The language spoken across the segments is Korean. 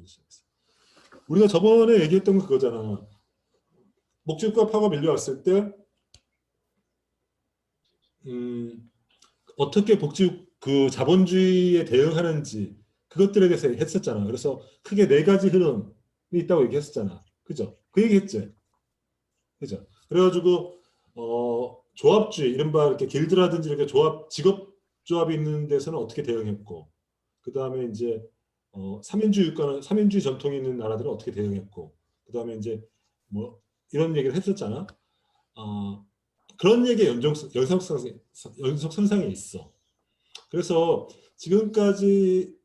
시작했어. 우리가 저번에 얘기했던 거 그거잖아. 복지국가 파가 밀려왔을 때 어떻게 그 자본주의에 대응하는지 그것들에 대해서 했었잖아. 그래서 크게 네 가지 흐름이 있다고 얘기했었잖아. 그죠? 그 얘기했지. 그죠? 그래가지고 조합주의, 이른바 이렇게 길드라든지 이렇게 직업 조합이 있는 데서는 어떻게 대응했고, 그 다음에 이제 삼인주의 전통이 있는 나라들은 어떻게 대응했고, 그 다음에 이제 뭐 이런 얘기를 했었잖아. 그런 얘기의 연속선상에 있어. 그래서 지금까지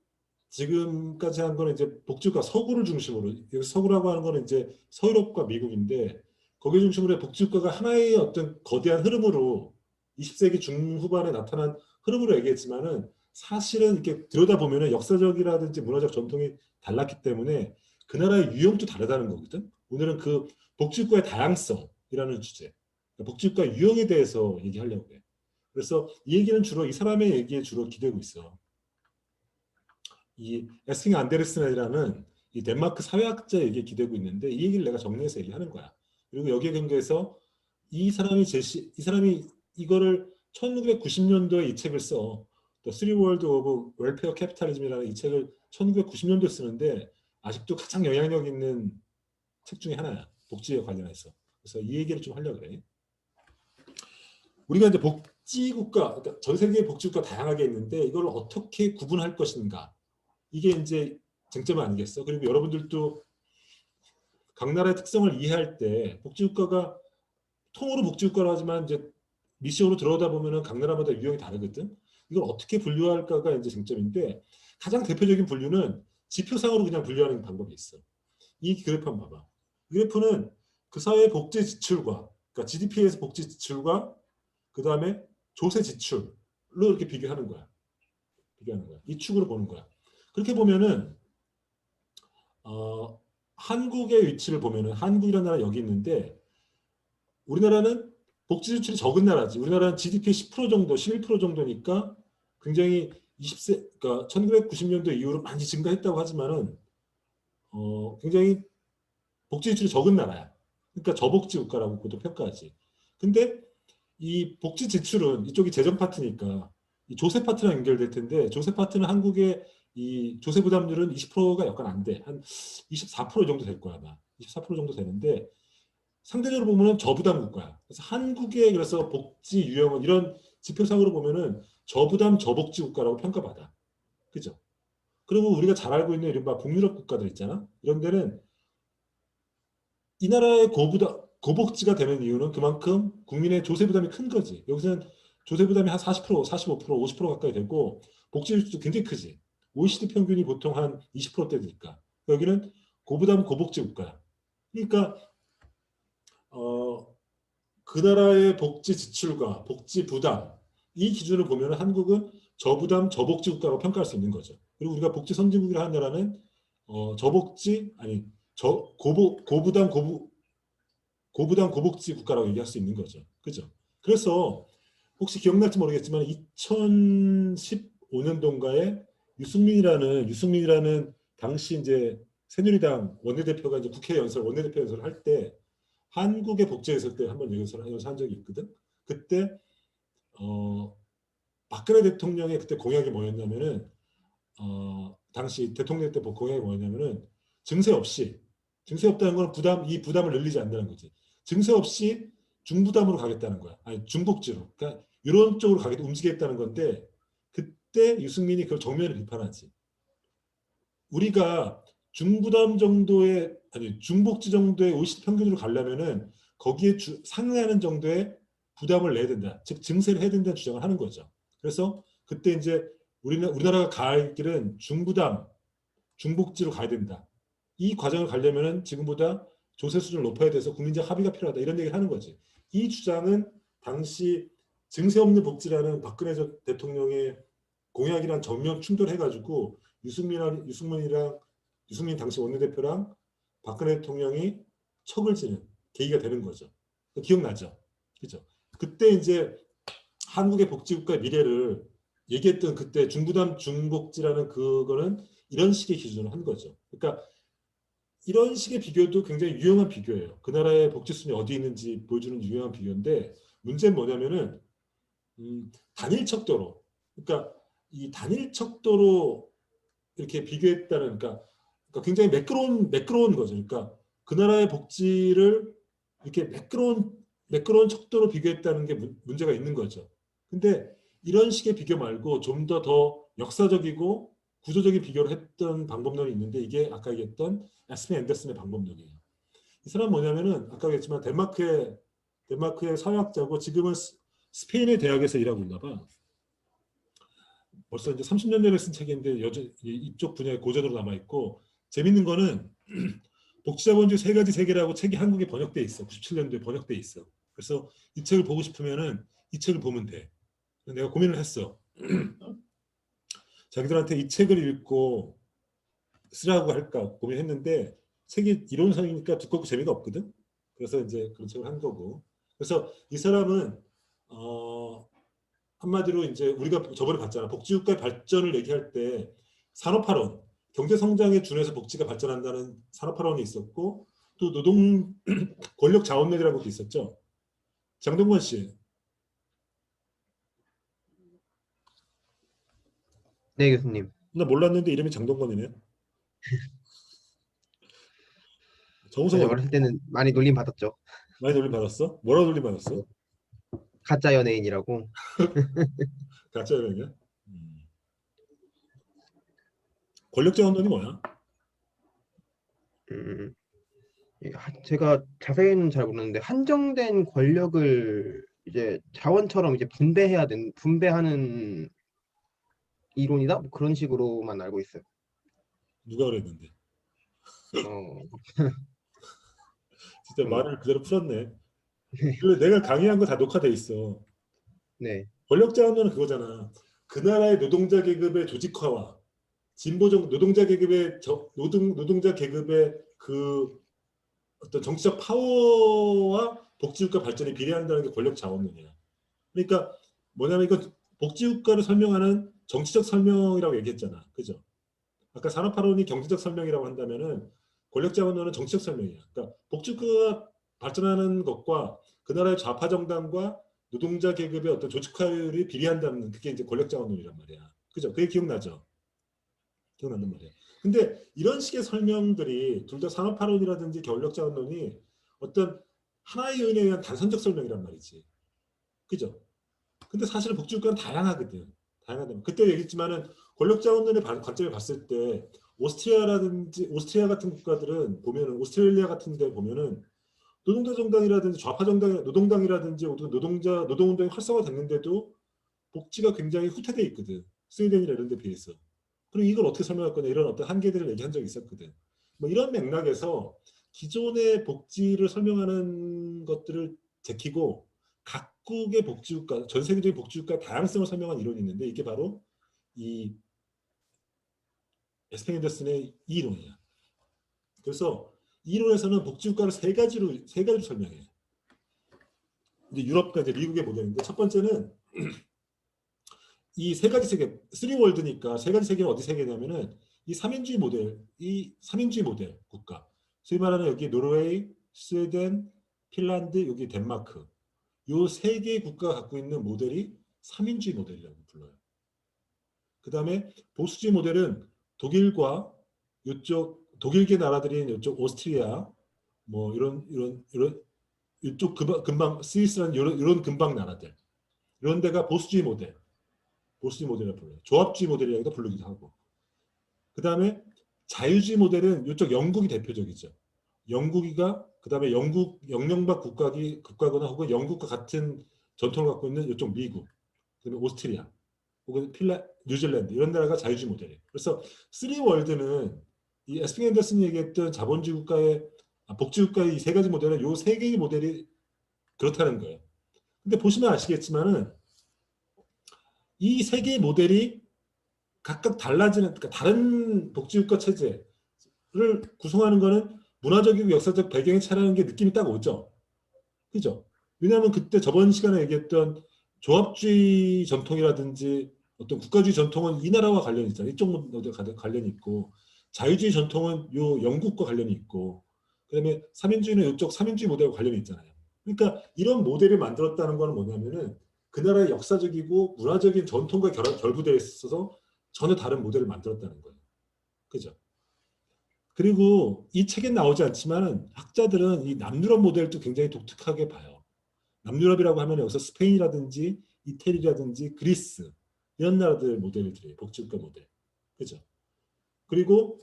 한 거는 이제 복지국가 서구를 중심으로, 여기 서구라고 하는 거는 이제 서유럽과 미국인데, 거기 중심으로 복지국가가 하나의 어떤 거대한 흐름으로 20세기 중후반에 나타난 흐름으로 얘기했지만은, 사실은 이렇게 들여다보면은 역사적이라든지 문화적 전통이 달랐기 때문에 그 나라의 유형도 다르다는 거거든. 오늘은 그 복지국가의 다양성이라는 주제, 복지국가 유형에 대해서 얘기하려고 해. 그래서 이 얘기는 주로 이 사람의 얘기에 주로 기대고 있어. 이 에스킹 안데르센이라는 이 덴마크 사회학자 얘기에 기대고 있는데, 이 얘기를 내가 정리해서 얘기하는 거야. 그리고 여기에 근거해서 이 사람이 이거를 1990년도에 이 책을 써. The Three Worlds of Welfare Capitalism이라는 이 책을 1990년도에 쓰는데 아직도 가장 영향력 있는 책 중에 하나야. 복지에 관련해서. 그래서 이 얘기를 좀 하려고 그래. 우리가 이제 복지국가, 그러니까 전 세계의 복지국가 다양하게 있는데 이걸 어떻게 구분할 것인가, 이게 이제 쟁점 아니겠어? 그리고 여러분들도 각 나라의 특성을 이해할 때 복지국가가 통으로 복지국가로 하지만 이제 미시으로 들어오다 보면은 각 나라마다 유형이 다르거든. 이걸 어떻게 분류할까가 이제 쟁점인데, 가장 대표적인 분류는 지표상으로 그냥 분류하는 방법이 있어. 이 그래프 한번 봐봐. 이 그래프는 그 사회의 복지 지출과, 그러니까 GDP에서 복지 지출과 그 다음에 조세 지출로 이렇게 비교하는 거야. 이 축으로 보는 거야. 그렇게 보면은 한국의 위치를 보면은, 한국이라는 나라 여기 있는데, 우리나라는 복지 지출이 적은 나라지. 우리나라는 GDP 10% 정도, 11% 정도니까 굉장히 그러니까 1990년도 이후로 많이 증가했다고 하지만은 굉장히 복지 지출이 적은 나라야. 그러니까 저복지 국가라고 보통 평가하지. 근데 이 복지 지출은 이쪽이 재정 파트니까 이 조세 파트랑 연결될 텐데, 조세 파트는 한국의 이 조세 부담률은 20%가 약간 안 돼. 한 24% 정도 될 거야, 아마. 24% 정도 되는데 상대적으로 보면은 저부담 국가야. 그래서 그래서 복지 유형은 이런 지표상으로 보면은 저부담 저복지 국가라고 평가받아. 그죠? 그리고 우리가 잘 알고 있는 이른바 북유럽 국가들 있잖아. 이런 데는 이 나라의 고복지가 되는 이유는 그만큼 국민의 조세 부담이 큰 거지. 여기서는 조세 부담이 한 40%, 45%, 50% 가까이 되고 복지율도 굉장히 크지. OECD 평균이 보통 한 20%대니까. 여기는 고부담 고복지 국가야. 그러니까 그 나라의 복지 지출과 복지 부담, 이 기준을 보면 한국은 저부담 저복지 국가로 평가할 수 있는 거죠. 그리고 우리가 복지 선진국이라 하는 나라는 저복지 아니 고부담 고복지 국가라고 얘기할 수 있는 거죠. 그죠? 그래서 혹시 기억날지 모르겠지만 2015년도인가에 유승민이라는 당시 이제 새누리당 원내대표가 이제 국회 원내대표 연설을 할 때 한국의 복지에 있을 때 한번 연설을 한 적이 있거든. 그때 박근혜 대통령의 그때 공약이 뭐였냐면은 당시 대통령 때 공약이 뭐였냐면은 증세 없다는 건 이 부담을 늘리지 않는다는 거지. 증세 없이 중부담으로 가겠다는 거야. 아니 중복지로. 그러니까 이런 쪽으로 움직이겠다는 건데, 그때 유승민이 그걸 정면을 비판하지. 우리가 중부담 정도의 아니 중복지 정도의 OECD 평균으로 가려면은 거기에 상회하는 정도의 부담을 내야 된다. 즉 증세를 해야 된다는 주장을 하는 거죠. 그래서 그때 이제 우리나라가 갈 길은 중부담, 중복지로 가야 된다. 이 과정을 가려면은 지금보다 조세 수준을 높아야 돼서 국민적 합의가 필요하다. 이런 얘기를 하는 거지. 이 주장은 당시 증세 없는 복지라는 박근혜 대통령의 공약이랑 정면 충돌해가지고 유승민 당시 원내대표랑 박근혜 대통령이 척을 지는 계기가 되는 거죠. 기억나죠? 그죠? 그때 이제 한국의 복지국가의 미래를 얘기했던, 그때 중부담 중복지라는 그거는 이런 식의 기준으로 한 거죠. 그러니까 이런 식의 비교도 굉장히 유용한 비교예요. 그 나라의 복지 수준이 어디 있는지 보여주는 유용한 비교인데 문제는 뭐냐면은 단일 척도로 그러니까 이 단일 척도로 이렇게 비교했다는 그러니까 굉장히 매끄러운 거죠. 그러니까 그 나라의 복지를 이렇게 매끄러운 척도로 비교했다는 게 문제가 있는 거죠. 근데 이런 식의 비교 말고 좀 더 역사적이고 구조적인 비교를 했던 방법론이 있는데 이게 아까 얘기했던 에스펜 앤더슨의 방법론이에요. 이 사람 뭐냐면은 아까 얘기했지만 덴마크의 사회학자고 지금은 스페인의 대학에서 일하고 있나 봐. 벌써 이제 30년 전에 쓴 책인데 여전히 이쪽 분야의 고전으로 남아 있고 재밌는 거는 복지자본주의 세 가지 세계라고 책이 한국에 번역돼 있어. 97년도에 번역돼 있어. 그래서 이 책을 보고 싶으면은 이 책을 보면 돼. 내가 고민을 했어. 자기들한테 이 책을 읽고 쓰라고 할까 고민했는데 책이 이론상이니까 두껍고 재미가 없거든. 그래서 이제 그런 책을 한 거고. 그래서 이 사람은 한마디로 이제 우리가 저번에 봤잖아. 복지국가의 발전을 얘기할 때 산업화론, 경제 성장에 준해서 복지가 발전한다는 산업화론이 있었고 또 노동 권력 자원론이라는 것도 있었죠. 장동건 씨. 네, 교수님. 나 몰랐는데 이름이 장동건이네. 정우성 사실 어디 어렸을 때는 많이 놀림 받았죠. 많이 놀림 받았어? 뭐라고 놀림 받았어? 가짜 연예인이라고. 가짜 연예인이야? 권력 자원론이 뭐야? 음, 제가 자세히는 잘 모르는데 한정된 권력을 이제 자원처럼 이제 분배하는 이론이다? 뭐 그런 식으로만 알고 있어요. 누가 그랬는데? 어, 진짜 음, 말을 그대로 풀었네. 그 내가 강의한 거 다 녹화돼 있어. 네, 권력 자원론은 그거잖아. 그 나라의 노동자 계급의 조직화와 진보적 노동자 계급의 노동자 계급의 그 어떤 정치적 파워와 복지국가 발전이 비례한다는 게 권력 자원론이야. 그러니까 뭐냐면 이거 복지국가를 설명하는 정치적 설명이라고 얘기했잖아. 그죠? 아까 산업화론이 경제적 설명이라고 한다면은 권력 자원론은 정치적 설명이야. 그러니까 복지국가가 발전하는 것과 그 나라의 좌파 정당과 노동자 계급의 어떤 조직화율이 비례한다는 그게 이제 권력 자원론이란 말이야. 그죠? 그게 기억나죠? 기억난단 말이야. 근데 이런 식의 설명들이 둘 다 산업화론이라든지 권력자원론이 어떤 하나의 요인에 의한 단선적 설명이란 말이지. 그죠? 근데 사실은 복지국가는 다양하거든. 다양하다. 그때 얘기했지만은 권력자원론의 관점에 봤을 때 오스트리아 같은 국가들은 보면은 오스트레일리아 같은 데 보면은 노동자 정당이라든지 좌파 정당 노동당이라든지 노동운동이 활성화됐는데도 복지가 굉장히 후퇴돼 있거든. 스웨덴이나 이런 데 비해서. 그리고 이걸 어떻게 설명할 거냐 이런 어떤 한계들을 얘기한 적이 있었거든. 뭐 이런 맥락에서 기존의 복지를 설명하는 것들을 제키고 각국의 복지국가, 전 세계적인 복지국가 다양성을 설명한 이론이 있는데 이게 바로 이 에스펜 앤더슨의 이 이론이야. 그래서 이 이론에서는 복지국가를 세 가지로 설명해. 이제 유럽과 이제 미국의 모델인데 첫 번째는 이 세 가지 세계, 3월드니까 세 가지 세계는 어디 세계냐면은 이 삼인주의 모델 국가. 소위 말하는 여기 노르웨이, 스웨덴, 핀란드, 여기 덴마크. 요 세 개의 국가가 갖고 있는 모델이 삼인주의 모델이라고 불러요. 그 다음에 보수주의 모델은 독일과 독일계 나라들인 이쪽 오스트리아, 뭐 이런 이쪽 근방 스위스라는 이런 근방 나라들. 이런 데가 보수주의 모델이라고 불러요. 조합주의 모델이라고도 부르기도 하고. 그 다음에 자유주의 모델은 이쪽 영국이 대표적이죠. 영국이가 그 다음에 영국 영령박 국가거나 혹은 영국과 같은 전통을 갖고 있는 이쪽 미국, 그다음에 오스트리아, 혹은 뉴질랜드 이런 나라가 자유주의 모델이에요. 그래서 3월드는 이 에스핑 앤더슨이 얘기했던 자본주의 국가의 복지 국가의 이 세 가지 모델은 요 세 개의 모델이 그렇다는 거예요. 근데 보시면 아시겠지만은 이 세 개의 모델이 각각 달라지는 그러니까 다른 복지국가 체제를 구성하는 거는 문화적이고 역사적 배경이 차라는 게 느낌이 딱 오죠. 그죠? 왜냐하면 그때 저번 시간에 얘기했던 조합주의 전통이라든지 어떤 국가주의 전통은 이 나라와 관련이 있잖아요. 이쪽 관련이 있고 자유주의 전통은 요 영국과 관련이 있고 그다음에 삼인주의는 이쪽 삼인주의 모델과 관련이 있잖아요. 그러니까 이런 모델을 만들었다는 거는 뭐냐면은 그 나라의 역사적이고 문화적인 전통과 결부되어 있어서 전혀 다른 모델을 만들었다는 거예요. 그죠? 그리고 이 책엔 나오지 않지만 학자들은 이 남유럽 모델도 굉장히 독특하게 봐요. 남유럽이라고 하면 여기서 스페인이라든지 이태리라든지 그리스 이런 나라들 모델을 들어요. 복지국가 모델. 그죠? 그리고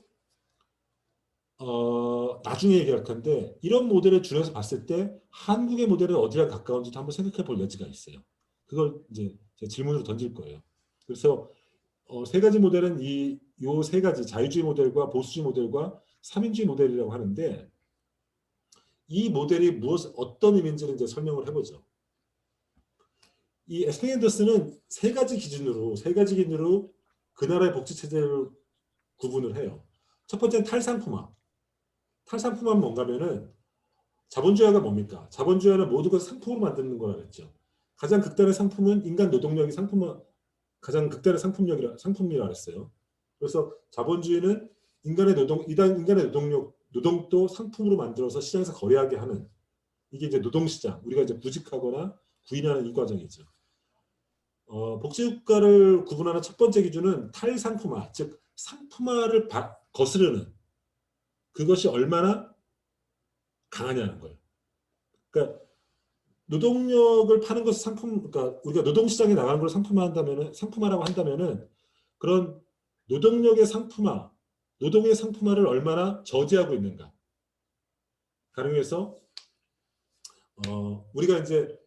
나중에 얘기할 건데 이런 모델을 줄여서 봤을 때 한국의 모델은 어디랑 가까운지도 한번 생각해 볼 여지가 있어요. 그걸 이제 제가 질문으로 던질 거예요. 그래서 세 가지 모델은 요 세 가지 자유주의 모델과 보수주의 모델과 삼인주의 모델이라고 하는데 이 모델이 어떤 의미인지를 이제 설명을 해보죠. 이 에스팽 앤더슨은 세 가지 기준으로 그 나라의 복지 체제를 구분을 해요. 첫 번째는 탈상품화. 탈상품화는 뭔가면은 자본주의가 뭡니까? 자본주의는 모든 것을 상품으로 만드는 거라 그랬죠. 가장 극단의 상품은 인간 노동력이 가장 극단의 상품이라 그랬어요. 그래서 자본주의는 인간의 노동도 상품으로 만들어서 시장에서 거래하게 하는 이게 이제 노동시장, 우리가 이제 구직하거나 구인하는 이 과정이죠. 복지국가를 구분하는 첫 번째 기준은 탈상품화, 즉 상품화를 거스르는 그것이 얼마나 강하냐는 거예요. 그러니까 노동력을 파는 것을 그러니까 우리가 노동시장에 나가는 걸 상품화라고 한다면은 그런 노동력의 상품화, 노동의 상품화를 얼마나 저지하고 있는가. 가령해서 우리가 이제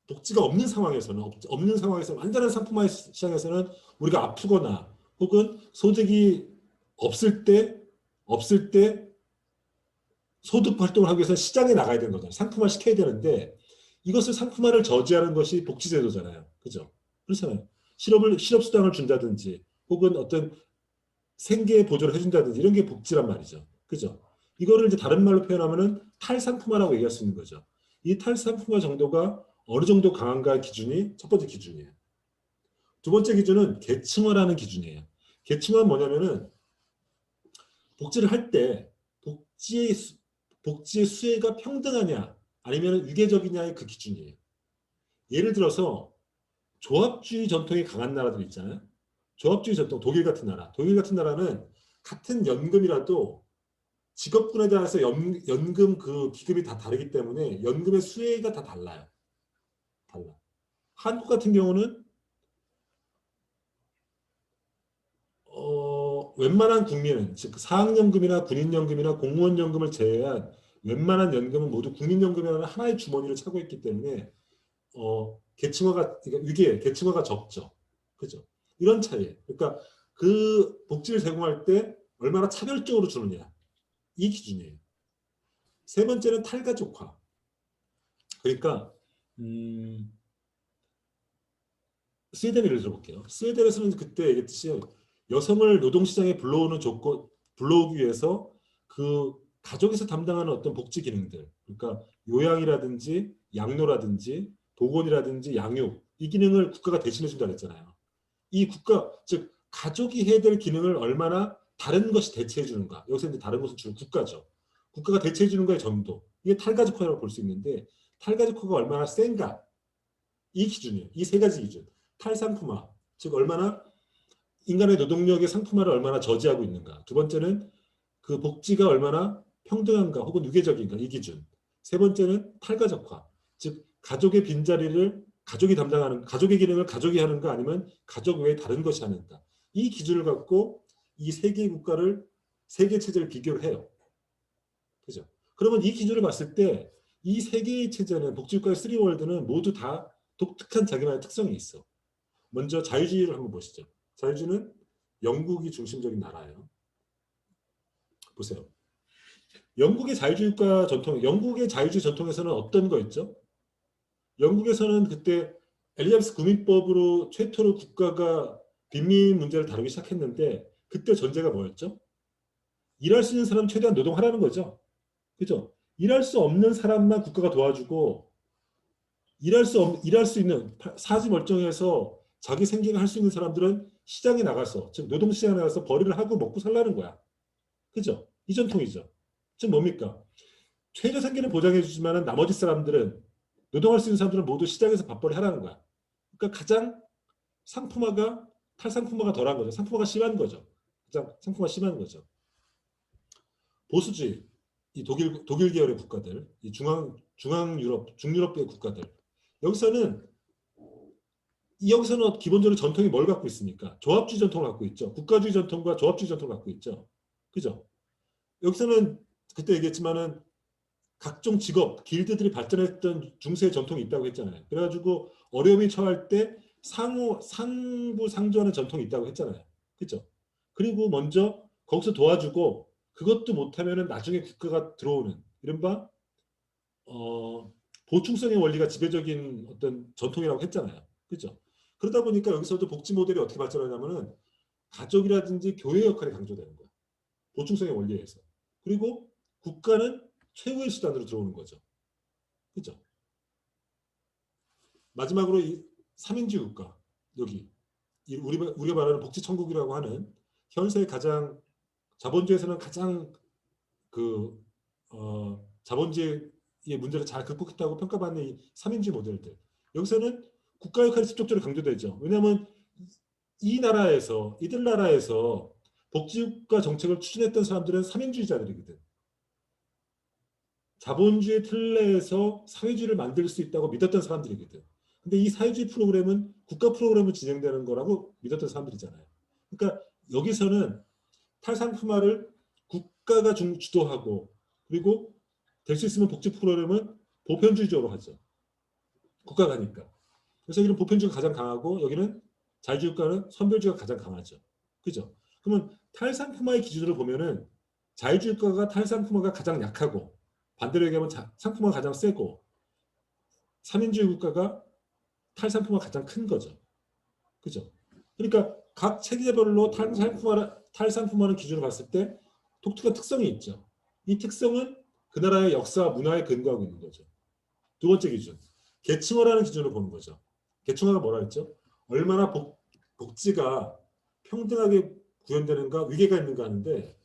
복지가 없는 상황에서는 완전한 상품화 시장에서는 우리가 아프거나 혹은 소득이 없을 때 소득 활동을 하기 위해서 시장에 나가야 되는 거잖아요. 상품화 시켜야 되는데 이것을 상품화를 저지하는 것이 복지제도잖아요. 그죠? 그렇잖아요. 실업수당을 준다든지 혹은 어떤 생계 보조를 해준다든지 이런 게 복지란 말이죠. 그죠? 이거를 이제 다른 말로 표현하면은 탈상품화라고 얘기할 수 있는 거죠. 이 탈상품화 정도가 어느 정도 강한가 기준이 첫 번째 기준이에요. 두 번째 기준은 계층화라는 기준이에요. 계층화는 뭐냐면은 복지를 할 때 복지의 수혜가 평등하냐 아니면 유계적이냐의 그 기준이에요. 예를 들어서 조합주의 전통이 강한 나라들 있잖아요. 조합주의 전통, 독일 같은 나라는 같은 연금이라도 직업군에 따라서 연금 그 기금이 다 다르기 때문에 연금의 수혜가 다 달라요. 한국 같은 경우는 웬만한 국민은 즉 사학연금이나 군인연금이나 공무원연금을 제외한 웬만한 연금은 모두 국민연금이라는 하나의 주머니를 차고 있기 때문에 계층화가 적죠. 그죠? 이런 차이. 그러니까 그 복지를 제공할 때 얼마나 차별적으로 주느냐. 이 기준이에요. 세 번째는 탈가족화. 그러니까 스웨덴 예를 들어볼게요. 스웨덴에서는 그때 얘기했듯이 여성을 노동시장에 불러오기 위해서 그 가족에서 담당하는 어떤 복지 기능들, 그러니까 요양이라든지 양로라든지 보건이라든지 양육 이 기능을 국가가 대신해 준다 그랬잖아요. 즉 가족이 해야 될 기능을 얼마나 다른 것이 대체해 주는가. 여기서 이제 다른 것은 주로 국가죠. 국가가 대체해 주는 거의 정도. 이게 탈가족화라고 볼 수 있는데 탈가족화가 얼마나 센가. 이 기준이에요. 이 세 가지 기준. 탈상품화, 즉 얼마나 인간의 노동력의 상품화를 얼마나 저지하고 있는가. 두 번째는 그 복지가 얼마나 평등한가 혹은 유계적인가. 이 기준. 세 번째는 탈가족화, 즉 가족의 빈자리를 가족의 기능을 가족이 하는가 아니면 가족 외에 다른 것이 하는가. 이 기준을 갖고 이 세 개의 세 개 체제를 비교를 해요. 그죠? 그러면 이 기준을 봤을 때 이 세 개의 체제는 복지국가의 3월드는 모두 다 독특한 자기만의 특성이 있어. 먼저 자유주의를 한번 보시죠. 자유주의는 영국이 중심적인 나라예요. 보세요. 영국의 자유주의 전통에서는 어떤 거 있죠? 영국에서는 그때 엘리자베스 구민법으로 최초로 국가가 빈민 문제를 다루기 시작했는데 그때 전제가 뭐였죠? 일할 수 있는 사람 최대한 노동하라는 거죠. 그죠? 일할 수 없는 사람만 국가가 도와주고 일할 수 있는 사지 멀쩡해서 자기 생계를 할 수 있는 사람들은 시장에 나가서 즉 노동시장에 나가서 벌이를 하고 먹고 살라는 거야. 그죠? 이 전통이죠. 즉 뭡니까? 최저 생계는 보장해 주지만 나머지 사람들은 노동할 수 있는 사람들은 모두 시장에서 밥벌이 하라는 거야. 그러니까 가장 상품화가 탈상품화가 덜한 거죠. 상품화가 심한 거죠. 가장 상품화가 심한 거죠. 보수주의, 이 독일 계열의 국가들, 이 중앙 유럽, 중유럽의 국가들 여기서는 여기서는 기본적으로 전통이 뭘 갖고 있습니까? 조합주의 전통을 갖고 있죠. 국가주의 전통과 조합주의 전통을 갖고 있죠. 그죠? 여기서는 그때 얘기했지만은 각종 직업, 길드들이 발전했던 중세의 전통이 있다고 했잖아요. 그래가지고 어려움이 처할 때 상부 상조하는 전통이 있다고 했잖아요. 그죠? 그리고 먼저 거기서 도와주고 그것도 못하면은 나중에 국가가 들어오는 이른바 보충성의 원리가 지배적인 어떤 전통이라고 했잖아요. 그죠? 그러다 보니까 여기서도 복지 모델이 어떻게 발전하냐면은 가족이라든지 교회 역할이 강조되는 거야. 보충성의 원리에 의해서. 그리고 국가는 최후의 수단으로 들어오는 거죠. 그죠? 마지막으로 이 3인주의 국가 여기 우리가 말하는 복지천국이라고 하는 현세 가장 자본주의에서는 가장 그 자본주의의 문제를 잘 극복했다고 평가받는 이 3인주의 모델들 여기서는 국가 역할이 직접적으로 강조되죠. 왜냐하면 이들 나라에서 복지국가 정책을 추진했던 사람들은 3인주의자들이거든. 자본주의 틀 내에서 사회주의를 만들 수 있다고 믿었던 사람들이거든. 근데 이 사회주의 프로그램은 국가 프로그램으로 진행되는 거라고 믿었던 사람들이잖아요. 그러니까 여기서는 탈상품화를 국가가 주도하고 그리고 될 수 있으면 복지 프로그램은 보편주의적으로 하죠. 국가가 하니까. 그래서 여기는 보편주의가 가장 강하고 여기는 자유주의 국가는 선별주의가 가장 강하죠. 그죠? 그러면 탈상품화의 기준으로 보면은 자유주의 국가가 탈상품화가 가장 약하고 반대로 얘기하면 상품화가 가장 세고 3인주의 국가가 탈상품화가 가장 큰 거죠. 그죠? 그러니까 각 체계별로 탈상품화는 기준으로 봤을 때 독특한 특성이 있죠. 이 특성은 그 나라의 역사와 문화에 근거하고 있는 거죠. 두 번째 기준, 계층화라는 기준으로 보는 거죠. 계층화가 뭐라 했죠? 얼마나 복지가 평등하게 구현되는가, 위계가 있는가 하는데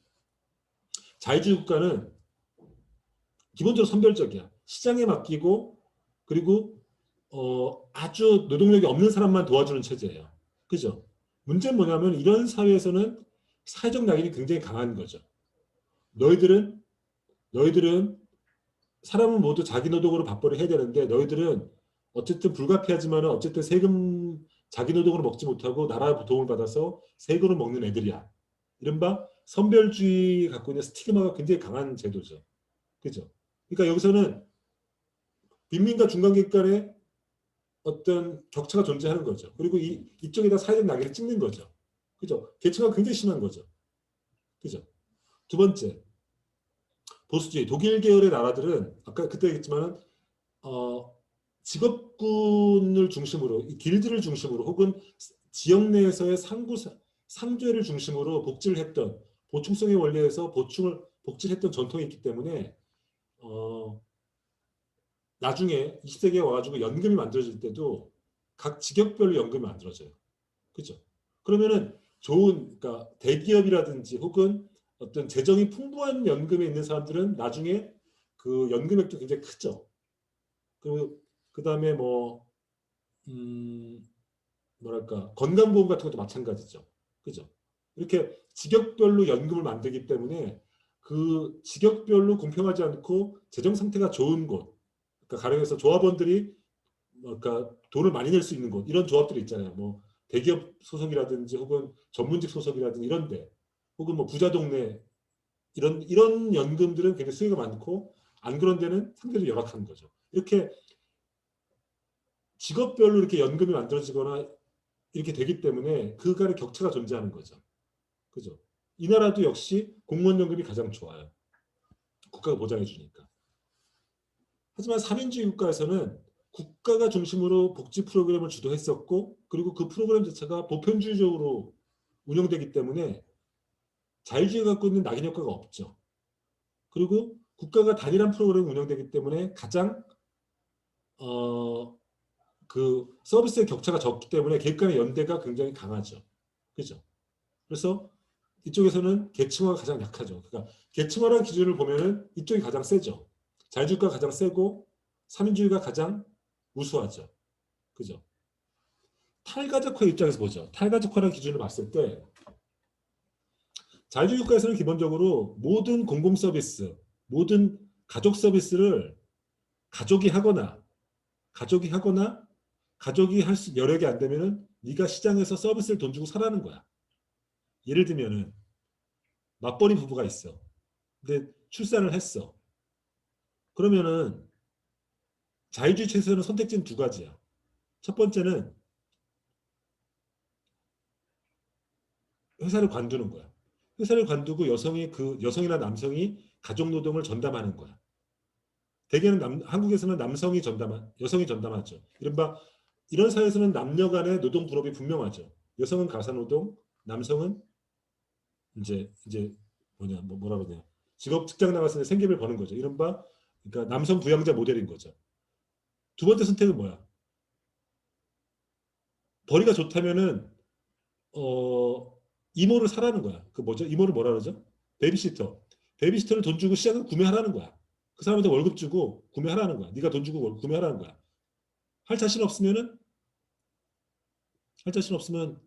자유주의 국가는 기본적으로 선별적이야. 시장에 맡기고 그리고 아주 노동력이 없는 사람만 도와주는 체제예요. 그죠? 문제는 뭐냐면 이런 사회에서는 사회적 낙인이 굉장히 강한 거죠. 너희들은 사람은 모두 자기 노동으로 밥벌이 해야 되는데 너희들은 어쨌든 불가피하지만 어쨌든 세금 자기 노동으로 먹지 못하고 나라 도움을 받아서 세금을 먹는 애들이야. 이른바 선별주의 갖고 있는 스티그마가 굉장히 강한 제도죠. 그죠? 그러니까 여기서는 빈민과 중간계 간의 어떤 격차가 존재하는 거죠. 그리고 이쪽에다 사회적 낙인을 찍는 거죠. 그죠? 계층화가 굉장히 심한 거죠. 그죠? 두 번째, 보수주의. 독일 계열의 나라들은 아까 그때 얘기했지만 직업군을 중심으로 길드를 중심으로 혹은 지역 내에서의 상조를 중심으로 복지를 했던 보충성의 원리에서 복지를 했던 전통이 있기 때문에 나중에 20세기에 와가지고 연금이 만들어질 때도 각 직역별로 연금이 만들어져요. 그죠? 그러면은 그러니까 대기업이라든지 혹은 어떤 재정이 풍부한 연금에 있는 사람들은 나중에 그 연금액도 굉장히 크죠. 그리고 그 다음에 뭐랄까 건강보험 같은 것도 마찬가지죠. 그죠? 이렇게 직역별로 연금을 만들기 때문에 그 직역별로 공평하지 않고 재정 상태가 좋은 곳, 그러니까 가령해서 조합원들이 그러니까 돈을 많이 낼 수 있는 곳 이런 조합들이 있잖아요. 뭐 대기업 소속이라든지 혹은 전문직 소속이라든지 이런데 혹은 뭐 부자 동네 이런 연금들은 굉장히 수익이 많고 안 그런 데는 상대적으로 열악한 거죠. 이렇게 직업별로 이렇게 연금이 만들어지거나 이렇게 되기 때문에 그 간의 격차가 존재하는 거죠. 그죠? 이 나라도 역시 공무원 연금이 가장 좋아요. 국가가 보장해 주니까. 하지만 3인주의 국가에서는 국가가 중심으로 복지 프로그램을 주도했었고 그리고 그 프로그램 자체가 보편주의적으로 운영되기 때문에 자유주의가 갖고 있는 낙인 효과가 없죠. 그리고 국가가 단일한 프로그램이 운영되기 때문에 가장 그 서비스의 격차가 적기 때문에 계급 간의 연대가 굉장히 강하죠. 그죠? 그래서 이쪽에서는 계층화가 가장 약하죠. 그러니까 계층화라는 기준을 보면은 이쪽이 가장 세죠. 자유주의가 가장 세고 사민주의가 가장 우수하죠. 그죠? 탈가족화 입장에서 보죠. 탈가족화라는 기준을 봤을 때 자유주의 국가에서는 기본적으로 모든 공공 서비스, 모든 가족 서비스를 가족이 하거나 가족이 할 수 여력이 안 되면은 네가 시장에서 서비스를 돈 주고 사라는 거야. 예를 들면은 맞벌이 부부가 있어. 근데 출산을 했어. 그러면은 자유주의 체제에서는 선택지는 두 가지야. 첫 번째는 회사를 관두는 거야. 회사를 관두고 여성이나 남성이 가족 노동을 전담하는 거야. 대개는 한국에서는 여성이 전담하죠. 이런 사회에서는 남녀 간의 노동 분업이 분명하죠. 여성은 가사노동, 남성은 이제 뭐라 그러냐. 직장 나가서 생계를 버는 거죠. 그러니까 남성 부양자 모델인 거죠. 두 번째 선택은 뭐야? 벌이가 좋다면은 이모를 사라는 거야. 그 뭐죠? 이모를 뭐라 그러죠? 베이비시터. 베이비시터를 돈 주고 시장을 구매하라는 거야. 그 사람한테 월급 주고 구매하라는 거야. 네가 돈 주고 구매하라는 거야. 할 자신 없으면은 할 자신 없으면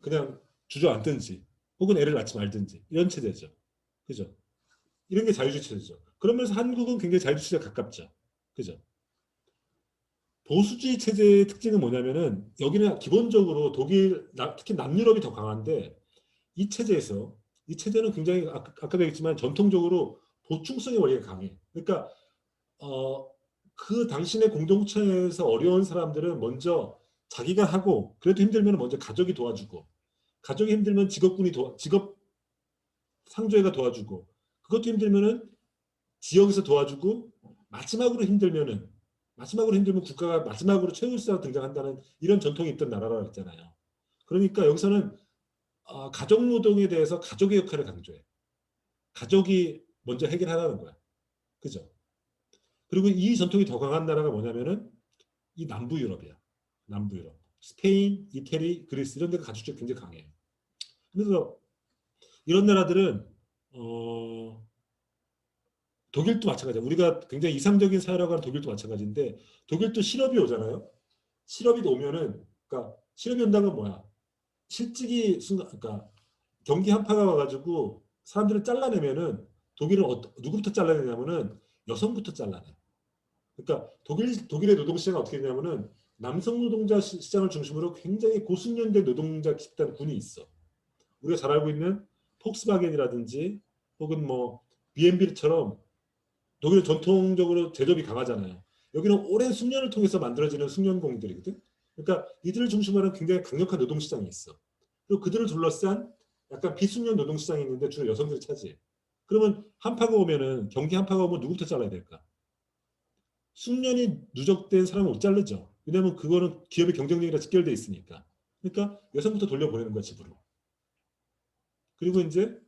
그냥 주저앉든지 혹은 애를 낳지 말든지 이런 체제죠. 그죠? 이런 게 자유주의 체제죠. 그러면서 한국은 굉장히 자유주의 체제에 가깝죠. 그죠? 보수주의 체제의 특징은 뭐냐면은 여기는 기본적으로 특히 남유럽이 더 강한데 이 체제는 굉장히 아까도 얘기했지만 전통적으로 보충성의 원리가 강해. 그러니까 그 당신의 공동체에서 어려운 사람들은 먼저 자기가 하고 그래도 힘들면 먼저 가족이 도와주고 가족이 힘들면 직업 상조회가 도와주고 그것도 힘들면은 지역에서 도와주고 마지막으로 힘들면 국가가 마지막으로 최우수사가 등장한다는 이런 전통이 있던 나라라고 했잖아요. 그러니까 여기서는 가족 노동에 대해서 가족의 역할을 강조해. 가족이 먼저 해결하라는 거야. 그죠? 그리고 이 전통이 더 강한 나라가 뭐냐면은 이 남부 유럽이야. 남부 유럽. 스페인, 이태리, 그리스 이런 데가 가족력이 굉장히 강해. 그래서 이런 나라들은 독일도 마찬가지야. 우리가 굉장히 이상적인 사회라고 하는 독일도 마찬가지인데 독일도 실업이 오잖아요. 실업이 오면은 그러니까 실업이 온다는 건 뭐야? 실직이 순간 그러니까 경기 한파가 와가지고 사람들을 잘라내면은 독일은 누구부터 잘라내냐면은 여성부터 잘라내. 그러니까 독일의 노동시장은 어떻게 되냐면은 남성 노동자 시장을 중심으로 굉장히 고숙련된 노동자 집단 군이 있어. 우리가 잘 알고 있는 폭스바겐이라든지 혹은 뭐 B&B처럼 독일은 전통적으로 제조업이 강하잖아요. 여기는 오랜 숙련을 통해서 만들어지는 숙련공들이거든. 그러니까 이들을 중심으로 하는 굉장히 강력한 노동시장이 있어. 그리고 그들을 둘러싼 약간 비숙련 노동시장이 있는데 주로 여성들이 차지해. 그러면 경기 한파가 오면 누구부터 잘라야 될까? 숙련이 누적된 사람을 못 자르죠. 왜냐하면 그거는 기업의 경쟁력이랑 직결돼 있으니까. 그러니까 여성부터 돌려보내는 거야, 집으로. 그리고 이제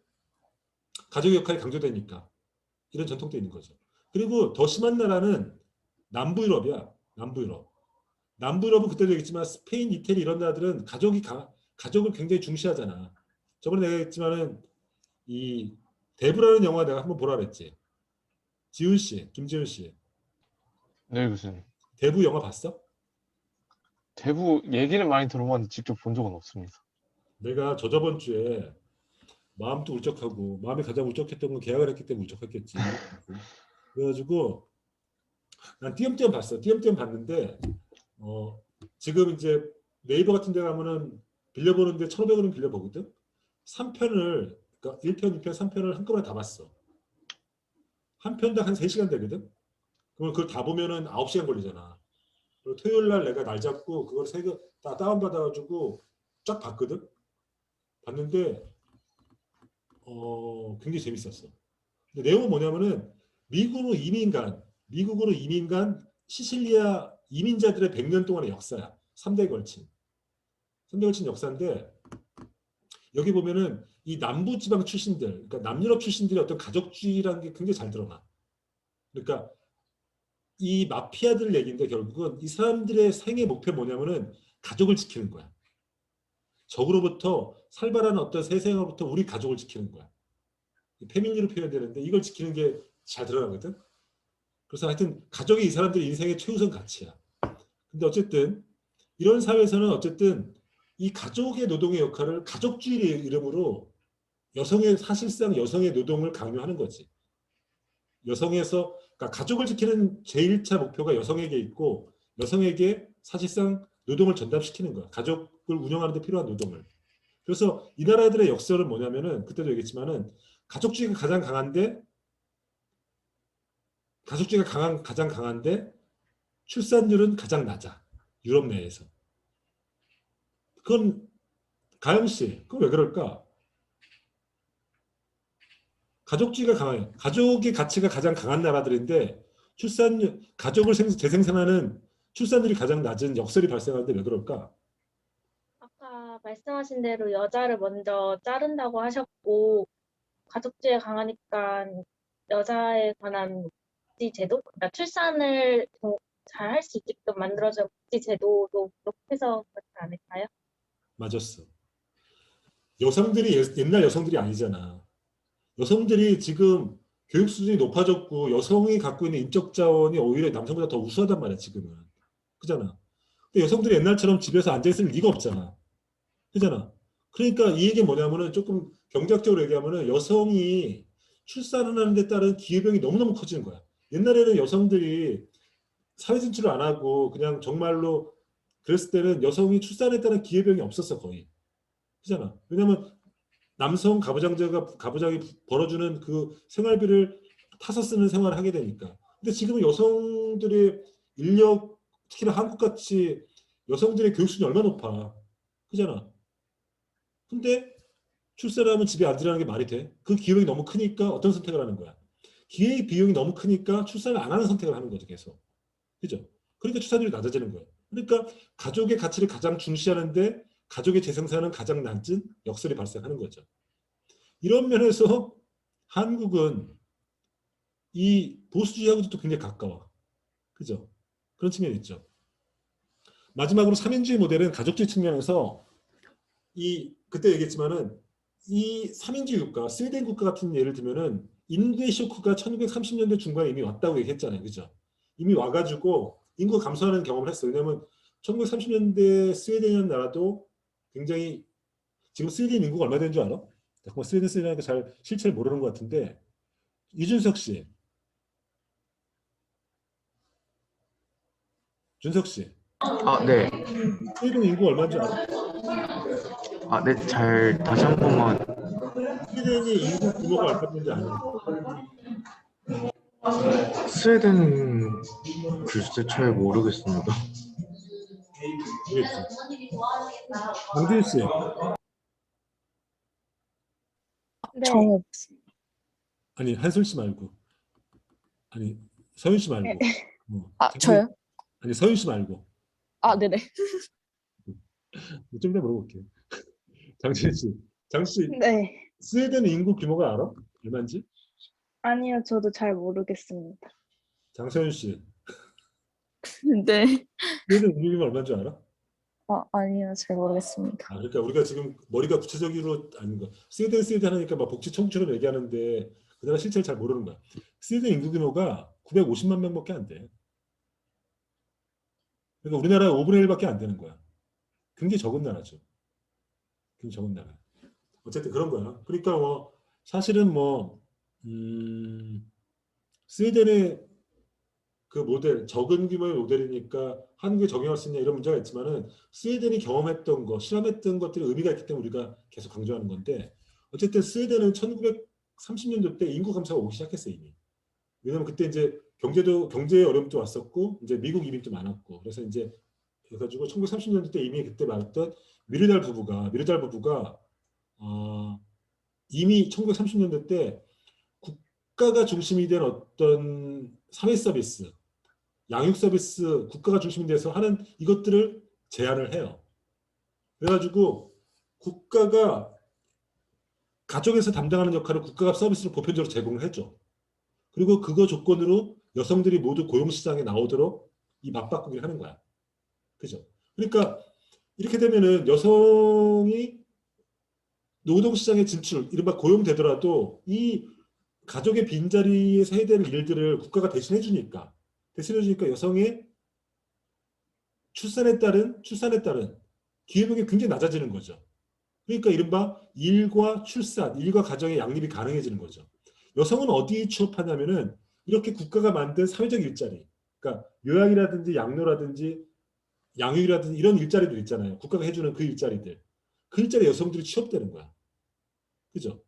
가족 역할이 강조되니까 이런 전통도 있는 거죠. 그리고 더 심한 나라는 남부 유럽이야. 남부 유럽. 남부 유럽은 그때도 얘기했지만 스페인, 이태리 이런 나라들은 가족을 굉장히 중시하잖아. 저번에 내가 했지만은 이 대부라는 영화 내가 한번 보라 그랬지. 김지훈 씨. 네, 교수님. 대부 영화 봤어? 대부 얘기는 많이 들어봤는데 직접 본 적은 없습니다. 내가 저번 주에 마음도 울적하고 마음이 가장 울적했던 건 계약을 했기 때문에 울적했겠지. 그래가지고 난 띄엄띄엄 봤어. 띄엄띄엄 봤는데 지금 이제 네이버 같은 데 가면은 빌려보는데 1,500원은 빌려보거든. 3편을 그러니까 1편, 2편, 3편을 한꺼번에 다 봤어. 한 편당 한 3시간 되거든. 그러면 그걸 다 보면은 9시간 걸리잖아. 그리고 토요일 날 내가 날 잡고 그걸 다 다운받아가지고 쫙 봤거든. 봤는데 굉장히 재밌었어. 근데 내용은 뭐냐면은 미국으로 이민 간 시칠리아 이민자들의 100년 동안의 역사야. 3대에 걸친. 3대 걸친 역사인데 여기 보면은 이 남부지방 출신들, 그러니까 남유럽 출신들의 어떤 가족주의라는 게 굉장히 잘 드러나. 그러니까 이 마피아들 얘기인데 결국은 이 사람들의 생애 목표 뭐냐면은 가족을 지키는 거야. 적으로부터 살벌한 어떤 세상으로부터 우리 가족을 지키는 거야. 패밀리로 표현되는데 이걸 지키는 게 잘 드러나거든. 그래서 하여튼 가족이 이 사람들의 인생의 최우선 가치야. 근데 어쨌든 이런 사회에서는 어쨌든 이 가족의 노동의 역할을 가족주의 이름으로 여성의 사실상 여성의 노동을 강요하는 거지. 여성에서 그러니까 가족을 지키는 제1차 목표가 여성에게 있고 여성에게 사실상 노동을 전담시키는 거야. 가족을 운영하는 데 필요한 노동을. 그래서 이 나라들의 역설은 뭐냐면은 그때도 얘기했지만은 가족주의가 가장 강한데 출산율은 가장 낮아. 유럽 내에서. 그건 가영 씨, 그건 왜 그럴까? 가족주의가 강해. 가족의 가치가 가장 강한 나라들인데 가족을 재생산하는 출산율이 가장 낮은 역설이 발생하는데 왜 그럴까? 아까 말씀하신 대로 여자를 먼저 자른다고 하셨고, 가족주의에 강하니까 여자에 관한 복지 제도, 그러니까 출산을 잘 할 수 있게끔 만들어준 복지 제도도 부족해서 그렇지 않을까요? 맞았어. 여성들이 옛날 여성들이 아니잖아. 여성들이 지금 교육 수준이 높아졌고 여성이 갖고 있는 인적 자원이 오히려 남성보다 더 우수하단 말이야, 지금은. 그잖아. 근데 여성들이 옛날처럼 집에서 앉아있을 리가 없잖아. 그잖아. 그러니까 이 얘기 뭐냐면은 조금 경제학적으로 얘기하면은 여성이 출산을 하는 데 따른 기회비용이 너무너무 커지는 거야. 옛날에는 여성들이 사회 진출을 안 하고 그냥 정말로 그랬을 때는 여성이 출산에 따른 기회비용이 없었어, 거의. 그잖아. 왜냐면 남성 가부장이 벌어주는 그 생활비를 타서 쓰는 생활을 하게 되니까. 근데 지금 여성들의 인력, 특히나 한국같이 여성들의 교육 수준이 얼마나 높아. 그잖아. 근데 출산을 하면 집에 앉으라는 게 말이 돼? 그 기회비용이 너무 크니까 어떤 선택을 하는 거야? 기회 비용이 너무 크니까 출산을 안 하는 선택을 하는 거죠, 계속. 그죠? 그러니까 출산율이 낮아지는 거예요. 그러니까 가족의 가치를 가장 중시하는데 가족의 재생산은 가장 낮은 역설이 발생하는 거죠. 이런 면에서 한국은 이 보수주의하고도 또 굉장히 가까워. 그죠? 그런 측면이 있죠. 마지막으로 삼인주의 모델은 가족주의 측면에서 그때 얘기했지만은 이 삼인주의 국가, 스웨덴 국가 같은 예를 들면은 인구의 쇼크가 1930년대 중반에 이미 왔다고 얘기했잖아요. 그죠? 이미 와가지고 인구가 감소하는 경험을 했어요. 왜냐하면 1930년대 스웨덴이라는 나라도 굉장히 지금 스웨덴 인구가 얼마 되는 줄 알아? 잠깐만 스웨덴이니까 잘 실체를 모르는 것 같은데 이준석 씨, 준석 씨, 아, 네. 스웨덴 인구 얼마인 줄 알아? 아, 네. 잘 다시 한 번만. 스웨덴이 인구 규모가 얼마 되는지 아니? 스웨덴 글쎄 잘 모르겠습니다. 모르겠지. 강진 씨, 네. 아니 한솔 씨 말고, 아니 서윤 씨 말고, 아, 저요? 아니 서윤 씨 말고, 아, 네네. 좀 이따 물어볼게요. 장진 씨, 장씨, 네. 스웨덴 인구 규모가 알아? 얼마인지? 아니요, 저도 잘 모르겠습니다. 장서윤 씨, 네. 스웨덴 인구 규모 얼마인 줄 알아? 아니요, 잘 모르겠습니다. 그러니까 우리가 지금 머리가 구체적으로 아닌 거. 스웨덴 하니까 막 복지 청구처럼 얘기하는데 그 나라 실체를 잘 모르는 거야. 스웨덴 인구 규모가 950만 명밖에 안 돼. 그러니까 우리나라 5분의 1밖에 안 되는 거야. 굉장히 적은 나라죠. 굉장히 적은 나라. 어쨌든 그런 거야. 그러니까 뭐 사실은 뭐 스웨덴의 그 모델, 적은 규모의 모델이니까 한국에 적용할 수 있냐 이런 문제가 있지만은 스웨덴이 경험했던 거, 실험했던 것들이 의미가 있기 때문에 우리가 계속 강조하는 건데 어쨌든 스웨덴은 1930년도 때 인구 감소가 오기 시작했어요 이미. 왜냐면 그때 이제 경제의 어려움도 왔었고 이제 미국 이민도 많았고 그래서 이제 그래가지고 1930년도 때 이미 그때 말했던 미르달 부부가 이미 1930년대 때 국가가 중심이 된 어떤 사회 서비스 양육 서비스 국가가 중심이 돼서 하는 이것들을 제한을 해요. 그래가지고 국가가 가족에서 담당하는 역할을 국가가 서비스로 보편적으로 제공을 해줘. 그리고 그거 조건으로 여성들이 모두 고용시장에 나오도록 이 맞바꾸기를 하는 거야. 그죠? 그러니까 이렇게 되면은 여성이 노동시장에 진출, 이른바 고용되더라도 이 가족의 빈자리에서 해야 되는 일들을 국가가 대신해 주니까 여성의 출산에 따른 기회비용이 굉장히 낮아지는 거죠. 그러니까 이른바 일과 출산, 일과 가정의 양립이 가능해지는 거죠. 여성은 어디 취업하냐면은 이렇게 국가가 만든 사회적 일자리, 그러니까 요양이라든지 양로라든지 양육이라든지 이런 일자리들 있잖아요. 국가가 해주는 그 일자리들. 그 일자리에 여성들이 취업되는 거야. 그죠?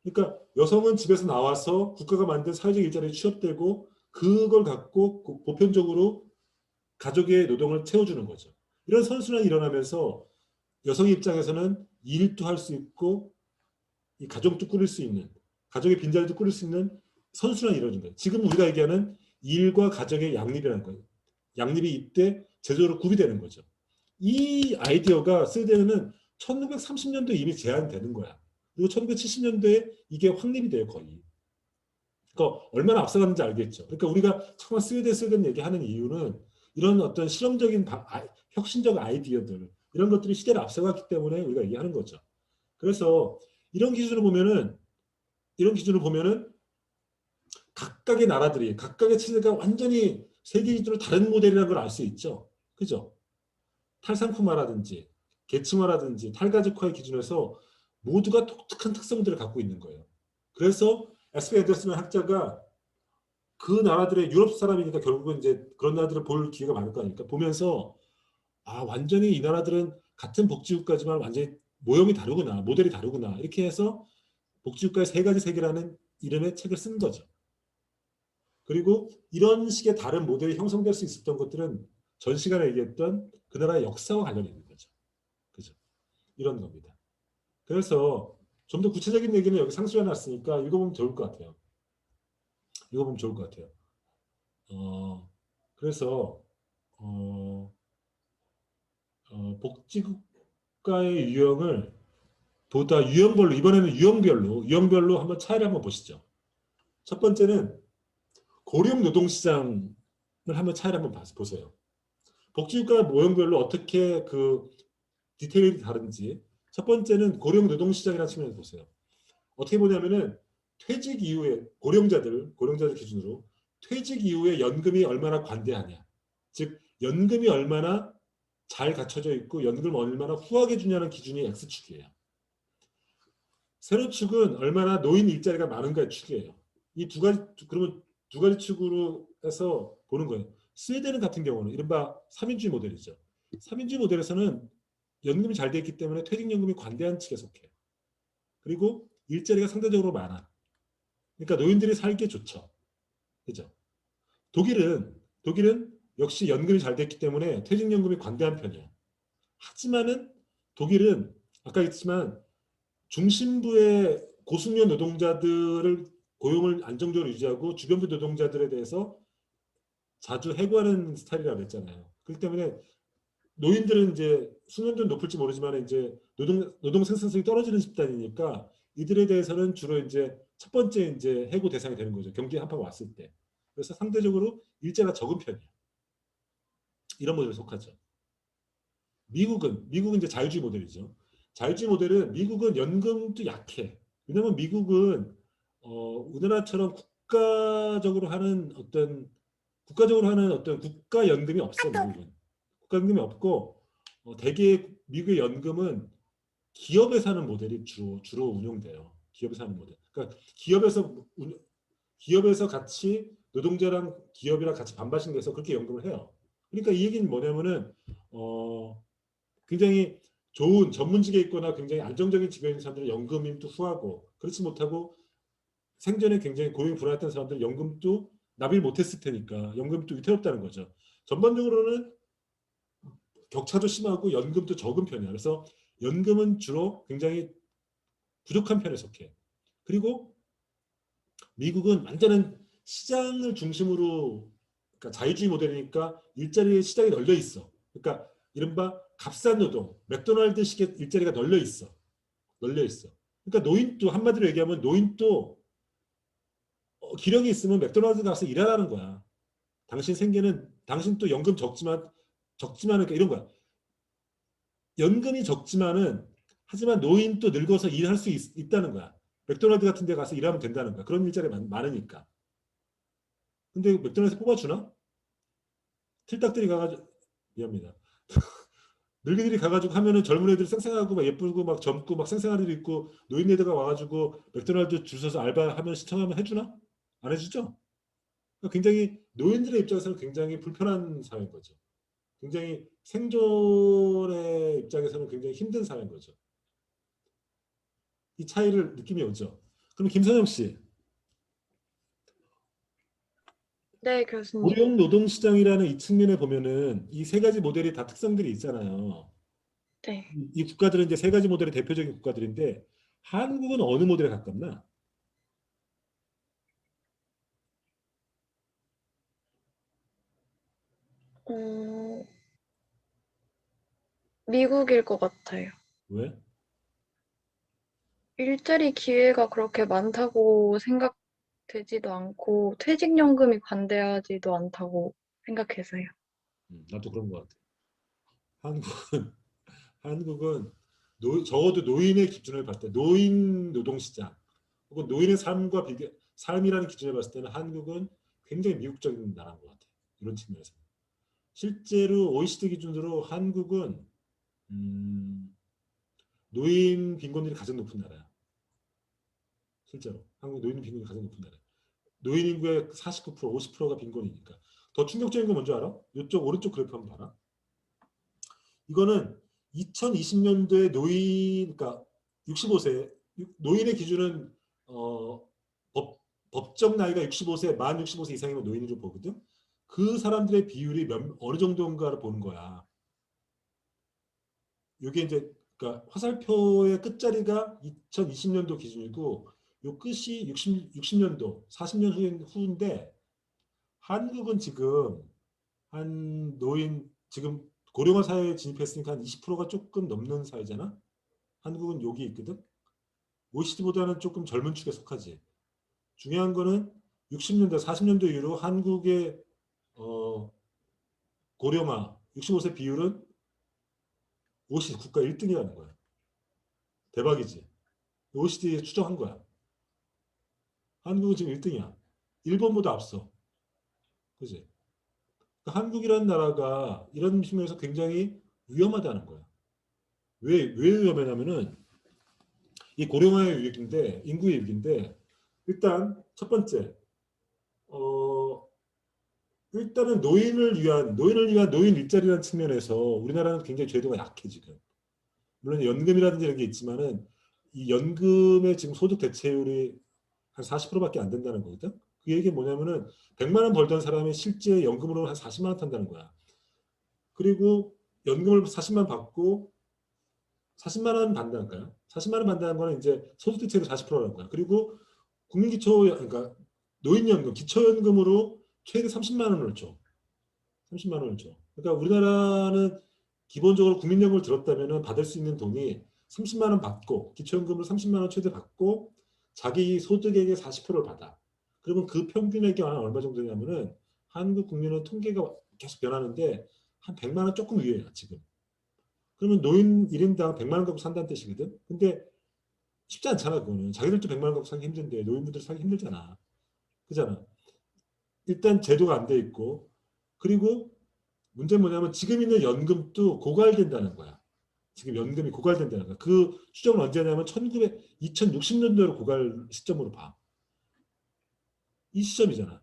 그러니까 여성은 집에서 나와서 국가가 만든 사회적 일자리에 취업되고 그걸 갖고 보편적으로 가족의 노동을 채워주는 거죠. 이런 선순환이 일어나면서 여성 입장에서는 일도 할 수 있고 이 가정도 꾸릴 수 있는, 가족의 빈자리도 꾸릴 수 있는 선순환이 이루어진 거예요. 지금 우리가 얘기하는 일과 가정의 양립이라는 거예요. 양립이 이때 제도로 구비되는 거죠. 이 아이디어가 스웨덴은 1930년도에 이미 제안되는 거야. 그리고 1970년도에 이게 확립이 돼요, 거의. 그러니까 얼마나 앞서갔는지 알겠죠. 그러니까 우리가 정말 스웨덴 얘기하는 이유는 이런 어떤 실험적인 혁신적 아이디어들 이런 것들이 시대를 앞서갔기 때문에 우리가 얘기하는 거죠. 그래서 이런 기준으로 보면은 각각의 나라들이 각각의 체제가 완전히 세계 기준으로 다른 모델이라는 걸 알 수 있죠. 그죠? 탈상품화라든지 계층화라든지 탈가족화의 기준에서 모두가 독특한 특성들을 갖고 있는 거예요. 그래서 에스페 앤더슨은 학자가 그 나라들의 유럽 사람이니까 결국은 이제 그런 나라들을 볼 기회가 많을 거 아닙니까? 보면서 아 완전히 이 나라들은 같은 복지국가지만 완전히 모형이 다르구나, 모델이 다르구나 이렇게 해서 복지국가의 세 가지 세계라는 이름의 책을 쓴 거죠. 그리고 이런 식의 다른 모델이 형성될 수 있었던 것들은 전 시간에 얘기했던 그 나라의 역사와 관련이 있는 거죠. 그죠? 이런 겁니다. 그래서 좀 더 구체적인 얘기는 여기 상수해 놨으니까 읽어보면 좋을 것 같아요. 그래서 복지국가의 유형을 보다 유형별로 이번에는 유형별로 한번 차이를 한번 보시죠. 첫 번째는 고령 노동시장을 한번 차이를 한번 보세요. 복지국가 모형별로 어떻게 그 디테일이 다른지. 첫 번째는 고령 노동시장이라는 측면에서 보세요. 어떻게 보냐면은 퇴직 이후에 고령자들 기준으로 퇴직 이후에 연금이 얼마나 관대하냐. 즉 연금이 얼마나 잘 갖춰져 있고 연금을 얼마나 후하게 주냐는 기준이 X축이에요. 세로축은 얼마나 노인 일자리가 많은가의 축이에요. 이 그러면 두 가지 축으로 해서 보는 거예요. 스웨덴 같은 경우는 이른바 3인주의 모델이죠. 3인주의 모델에서는 연금이 잘 되어 있기 때문에 퇴직연금이 관대한 측에 속해요. 그리고 일자리가 상대적으로 많아. 그러니까 노인들이 살기 좋죠. 그죠? 독일은 역시 연금이 잘 됐기 때문에 퇴직연금이 관대한 편이에요. 하지만은 독일은 아까 했지만 중심부의 고숙련 노동자들을 고용을 안정적으로 유지하고 주변부 노동자들에 대해서 자주 해고하는 스타일이라고 했잖아요. 그렇기 때문에 노인들은 이제 수년도 높을지 모르지만 이제 노동 생산성이 떨어지는 집단이니까 이들에 대해서는 주로 이제 첫 번째 이제 해고 대상이 되는 거죠. 경기 한파가 왔을 때. 그래서 상대적으로 일자가 적은 편이에요. 이런 모델에 속하죠. 미국은 이제 자유주의 모델이죠. 자유주의 모델은 미국은 연금도 약해. 왜냐하면 미국은 우리나라처럼 국가적으로 하는 어떤 국가 연금이 없어. 미국은 국가 연금이 없고 대개 미국의 연금은 기업에서 하는 모델이 주로 운용돼요. 기업에서 하는 모델. 그러니까 기업에서 같이 노동자랑 기업이랑 같이 반반씩 내서 그렇게 연금을 해요. 그러니까 이 얘기는 뭐냐면은 굉장히 좋은 전문직에 있거나 굉장히 안정적인 직업에 있는 사람들은 연금임도 후하고 그렇지 못하고 생전에 굉장히 고용이 불안했던 사람들은 연금도 납입을 못했을 테니까 연금도 위태롭다는 거죠. 전반적으로는 격차도 심하고 연금도 적은 편이야. 그래서 연금은 주로 굉장히 부족한 편에 속해. 그리고 미국은 완전한 시장을 중심으로 그러니까 자유주의 모델이니까 일자리의 시장이 널려 있어. 그러니까 이른바 값싼 노동, 맥도날드식의 일자리가 널려 있어. 그러니까 노인도 한마디로 얘기하면 노인도 기력이 있으면 맥도날드 가서 일하라는 거야. 당신 생계는 당신 또 연금 적지만 그러니까 이런 거야. 연금이 적지만은 하지만 노인 또 늙어서 일할 수 있다는 거야. 맥도날드 같은 데 가서 일하면 된다는 거야. 그런 일자리 많으니까. 근데 맥도날드 뽑아주나? 틀딱들이 가가지고 미안합니다. 늙은이들이 가가지고 하면은 젊은 애들 쌩쌩하고 막 예쁘고 막 젊고 막 쌩쌩한 애들 있고 노인네들가 와가지고 맥도날드 줄 서서 알바하면 신청하면 해주나? 안 해주죠? 그러니까 굉장히 노인들의 입장에서는 굉장히 불편한 사회인 거죠. 굉장히 생존의 입장에서는 굉장히 힘든 사회인 거죠. 이 차이를 느낌이 오죠. 그럼 김선영 씨, 네, 교수님. 고용 노동 시장이라는 이 측면에 보면은 이 세 가지 모델이 다 특성들이 있잖아요. 네. 이 국가들은 이제 세 가지 모델의 대표적인 국가들인데 한국은 어느 모델에 가깝나? 미국일 것 같아요. 왜? 일자리 기회가 그렇게 많다고 생각되지도 않고 퇴직연금이 관대하지도 않다고 생각해서요. 나도 그런 것 같아. 한국은 적어도 노인의 기준을 봤을 때 노인 노동시장 혹은 노인의 삶이라는 기준을 봤을 때는 한국은 굉장히 미국적인 나라인 것 같아. 이런 측면에서. 실제로 OECD 기준으로 한국은 노인 빈곤율이 가장 높은 나라야. 실제로 한국 노인 빈곤이 가장 높은 나라야. 노인 인구의 49%, 50%가 빈곤이니까. 더 충격적인 건 뭔지 알아? 이쪽 오른쪽 그래프 한번 봐라. 이거는 2020년도에 그러니까 65세 노인의 기준은 법적 나이가 65세, 만 65세 이상이면 노인으로 보거든. 그 사람들의 비율이 어느 정도인가를 보는 거야. 이게 이제 그러니까 화살표의 끝자리가 2020년도 기준이고 요 끝이 60년도, 40년 후인데 한국은 지금 지금 고령화 사회에 진입했으니까 한 20%가 조금 넘는 사회잖아. 한국은 여기 있거든. OECD보다는 조금 젊은 축에 속하지. 중요한 거는 60년대, 40년도 이후로 한국의 고령화 65세 비율은 OECD 국가 1등이라는 거야. 대박이지. OECD에 추정한 거야. 한국은 지금 1등이야. 일본보다 앞서. 그지? 그러니까 한국이라는 나라가 이런 측면에서 굉장히 위험하다는 거야. 왜 위험하냐면은 이 고령화의 위기인데 인구의 위기인데 일단 첫 번째 일단은 노인을 위한 노인 일자리라는 측면에서 우리나라는 굉장히 제도가 약해 지금. 물론 연금이라든지 이런 게 있지만은 이 연금의 지금 소득 대체율이 한 40%밖에 안 된다는 거거든. 그 얘기는 뭐냐면은 100만 원 벌던 사람이 실제 연금으로 한 40만 원 탄다는 거야. 그리고 연금을 40만 원 받고 40만 원 받는다니까요. 40만 원 받는다는 거는 이제 소득 대체율 40%라는 거야. 그리고 그러니까 노인연금, 기초연금으로 최대 30만 원을 줘. 30만 원을 줘. 그러니까 우리나라는 기본적으로 국민연금을 들었다면 받을 수 있는 돈이 30만 원 받고 기초연금을 30만 원 최대 받고 자기 소득액의 40%를 받아. 그러면 그 평균액이 얼마 정도냐면은 한국 국민은 통계가 계속 변하는데 한 100만 원 조금 위에야 지금. 그러면 노인 1인당 100만 원 갖고 산다는 뜻이거든. 근데 쉽지 않잖아 그거는. 자기들도 100만 원 갖고 사기 힘든데 노인분들 사기 힘들잖아. 그잖아. 일단 제도가 안 돼 있고 그리고 문제는 뭐냐면 지금 있는 연금도 고갈된다는 거야. 지금 연금이 고갈된다는 거야. 그 추정은 언제냐면 2060년도로 고갈 시점으로 봐. 이 시점이잖아.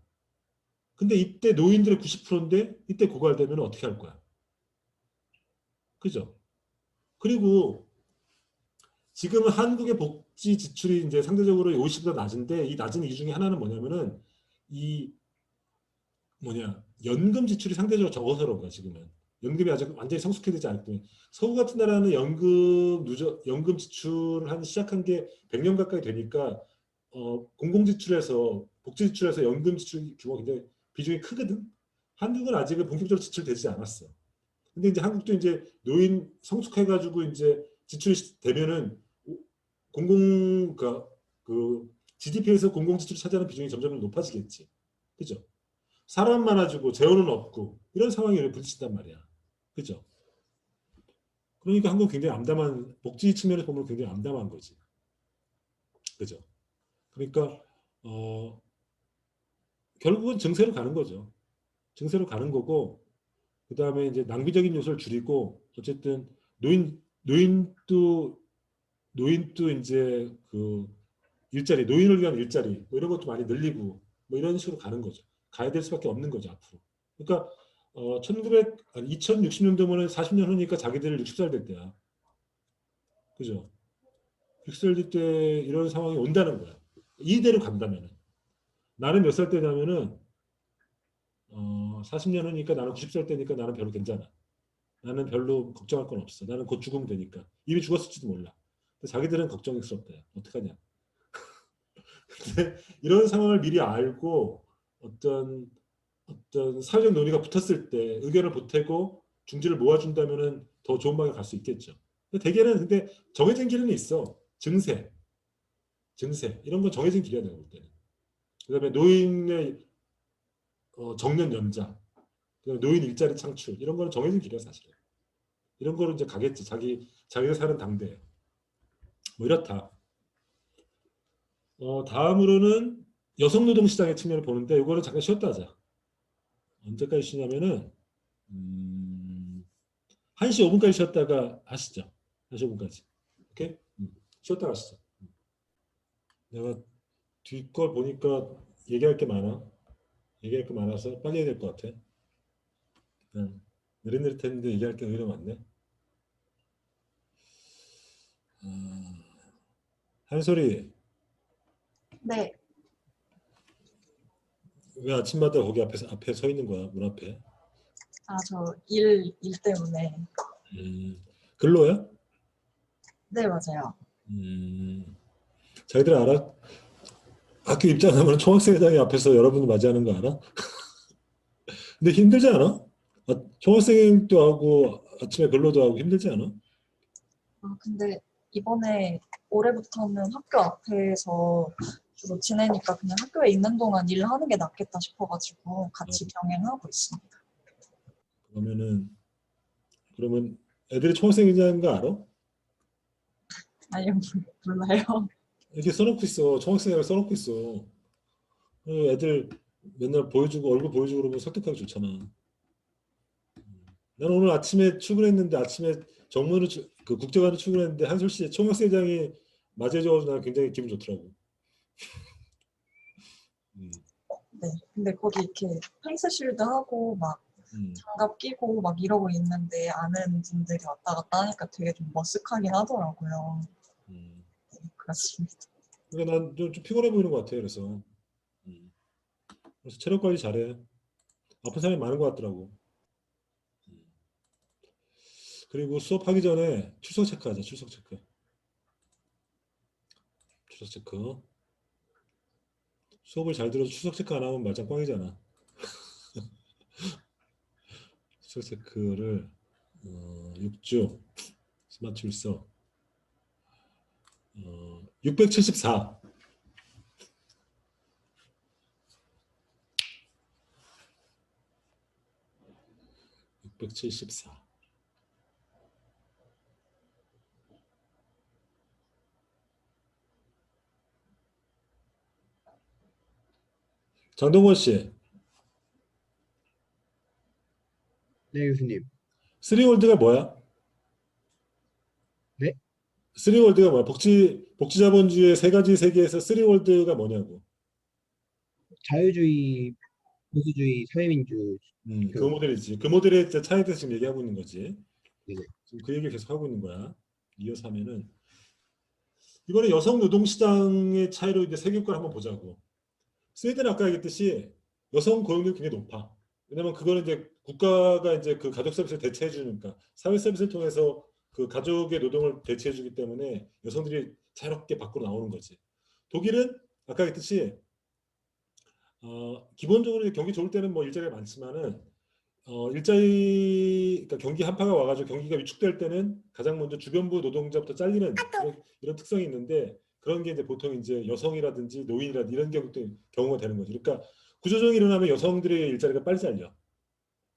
근데 이때 노인들의 90%인데 이때 고갈되면 어떻게 할 거야? 그죠? 그리고 지금은 한국의 복지 지출이 이제 상대적으로 50보다 낮은데 이 낮은 이유 중에 하나는 뭐냐면은 이 연금 지출이 상대적으로 적어서 그런 거야 지금은. 연금이 아직 완전히 성숙해지지 않기 때문에 서구 같은 나라는 연금 지출을 시작한 게 100년 가까이 되니까 공공지출에서 복지지출에서 연금 지출 규모가 굉장히 비중이 크거든. 한국은 아직은 본격적으로 지출되지 않았어. 근데 이제 한국도 이제 노인 성숙해가지고 이제 지출이 되면은 그 GDP에서 공공지출이 차지하는 비중이 점점 높아지겠지. 그죠? 사람 많아지고 재원은 없고 이런 상황이 부딪힌단 말이야. 그죠? 그러니까 한국 굉장히 암담한 복지 측면에서 보면 굉장히 암담한 거지. 그죠? 그러니까 결국은 증세로 가는 거죠. 증세로 가는 거고 그다음에 이제 낭비적인 요소를 줄이고 어쨌든 노인도 이제 그 일자리 노인을 위한 일자리 뭐 이런 것도 많이 늘리고 뭐 이런 식으로 가는 거죠. 가야 될 수밖에 없는 거죠 앞으로. 그러니까 2060년도면은 40년 후니까 자기들 60살 될 때야. 그죠? 60살 될 때 이런 상황이 온다는 거야. 이대로 간다면은 나는 몇 살 때냐면은 40년 후니까 나는 90살 때니까 나는 별로 괜찮아. 나는 별로 걱정할 건 없어. 나는 곧 죽으면 되니까. 이미 죽었을지도 몰라. 근데 자기들은 걱정스럽다. 어떡하냐. 근데 이런 상황을 미리 알고 어떤 사회적 논의가 붙었을 때 의견을 보태고 중지를 모아준다면은 더 좋은 방향에 갈 수 있겠죠. 근데 대개는 근데 정해진 길은 있어. 증세 이런 건 정해진 길이야 내가 볼 때는. 그다음에 노인의 정년 연장, 그다음에 노인 일자리 창출 이런 거는 정해진 길이야 사실은. 이런 거로 이제 가겠지. 자기가 사는 당대. 뭐 이렇다. 다음으로는 여성 노동 시장의 측면을 보는데 이거는 잠깐 쉬었다 하자. 언제까지 쉬냐면은 1시 5분까지 쉬었다가 하시죠. 1시 5분까지. 오케이? 쉬었다 가시죠. 내가 뒷걸 보니까 얘기할 게 많아. 얘기할 게 많아서 빨리 해야 될 것 같아. 느릿느릿했는데 얘기할 게 오히려 많네. 한솔이 네. 왜 아침마다 거기 앞에 서 있는 거야? 문 앞에. 아, 저 일 때문에. 근로야? 네, 맞아요. 자기들 알아? 학교 입장하면 총학생회장이 앞에서 여러분을 맞이하는 거 알아? 근데 힘들지 않아? 총학생도 하고 아침에 근로도 하고 힘들지 않아? 아, 근데 이번에 올해부터는 학교 앞에서 주로 지내니까 그냥 학교에 있는 동안 일하는 게 낫겠다 싶어가지고 같이 병행하고 있습니다. 그러면 애들이 총학생회장인 거 알아? 아니요, 몰라요. 이렇게 써놓고 있어. 총학생회를 써놓고 있어. 애들 맨날 보여주고 얼굴 보여주고 그러면 설득하기 좋잖아. 나는 오늘 아침에 출근했는데 아침에 정문으로 그 국제관으로 출근했는데 한솔 씨 총학생회장이 맞이해줘서 나는 굉장히 기분 좋더라고. 네, 근데 거기 이렇게 페이스쉴드 하고 막 장갑 끼고 막 이러고 있는데 아는 분들이 왔다 갔다 하니까 되게 좀 머쓱하긴 하더라고요. 네, 그렇습니다. 그러니까 난 좀 피곤해 보이는 것 같아. 그래서 체력 관리 잘해. 아픈 사람이 많은 것 같더라고. 그리고 수업하기 전에 출석 체크하자. 출석 체크. 수업을 잘 들어서 출석 체크 안 하면 말짱 꽝이잖아. 출석 체크를 6주 스마트 출석 674 674 장동건 씨, 네, 교수님. 3월드가 뭐야? 네? 3월드가 뭐야? 복지자본주의의 세 가지 세계에서 3월드가 뭐냐고. 자유주의, 보수주의, 사회민주. 그 모델이지. 그 모델의 차이에 대해서 지금 얘기하고 있는 거지. 네네. 지금 그 얘기를 계속 하고 있는 거야. 이어서 하면은 이번에 여성 노동시장의 차이로 이제 세계국가를 한번 보자고. 스웨덴은 아까 얘기했듯이 여성 고용률이 굉장히 높아. 왜냐면 그거는 이제 국가가 이제 그 가족 서비스를 대체해 주니까 사회 서비스를 통해서 그 가족의 노동을 대체해 주기 때문에 여성들이 자유롭게 밖으로 나오는 거지. 독일은 아까 얘기했듯이 기본적으로 경기 좋을 때는 뭐 일자리가 많지만은 그러니까 경기 한파가 와가지고 경기가 위축될 때는 가장 먼저 주변부 노동자부터 잘리는 이런 특성이 있는데 그런 게 이제 보통 이제 여성이라든지 노인이라든지 이런 경우가 되는 거죠. 그러니까 구조조정이 일어나면 여성들의 일자리가 빨리 잘려.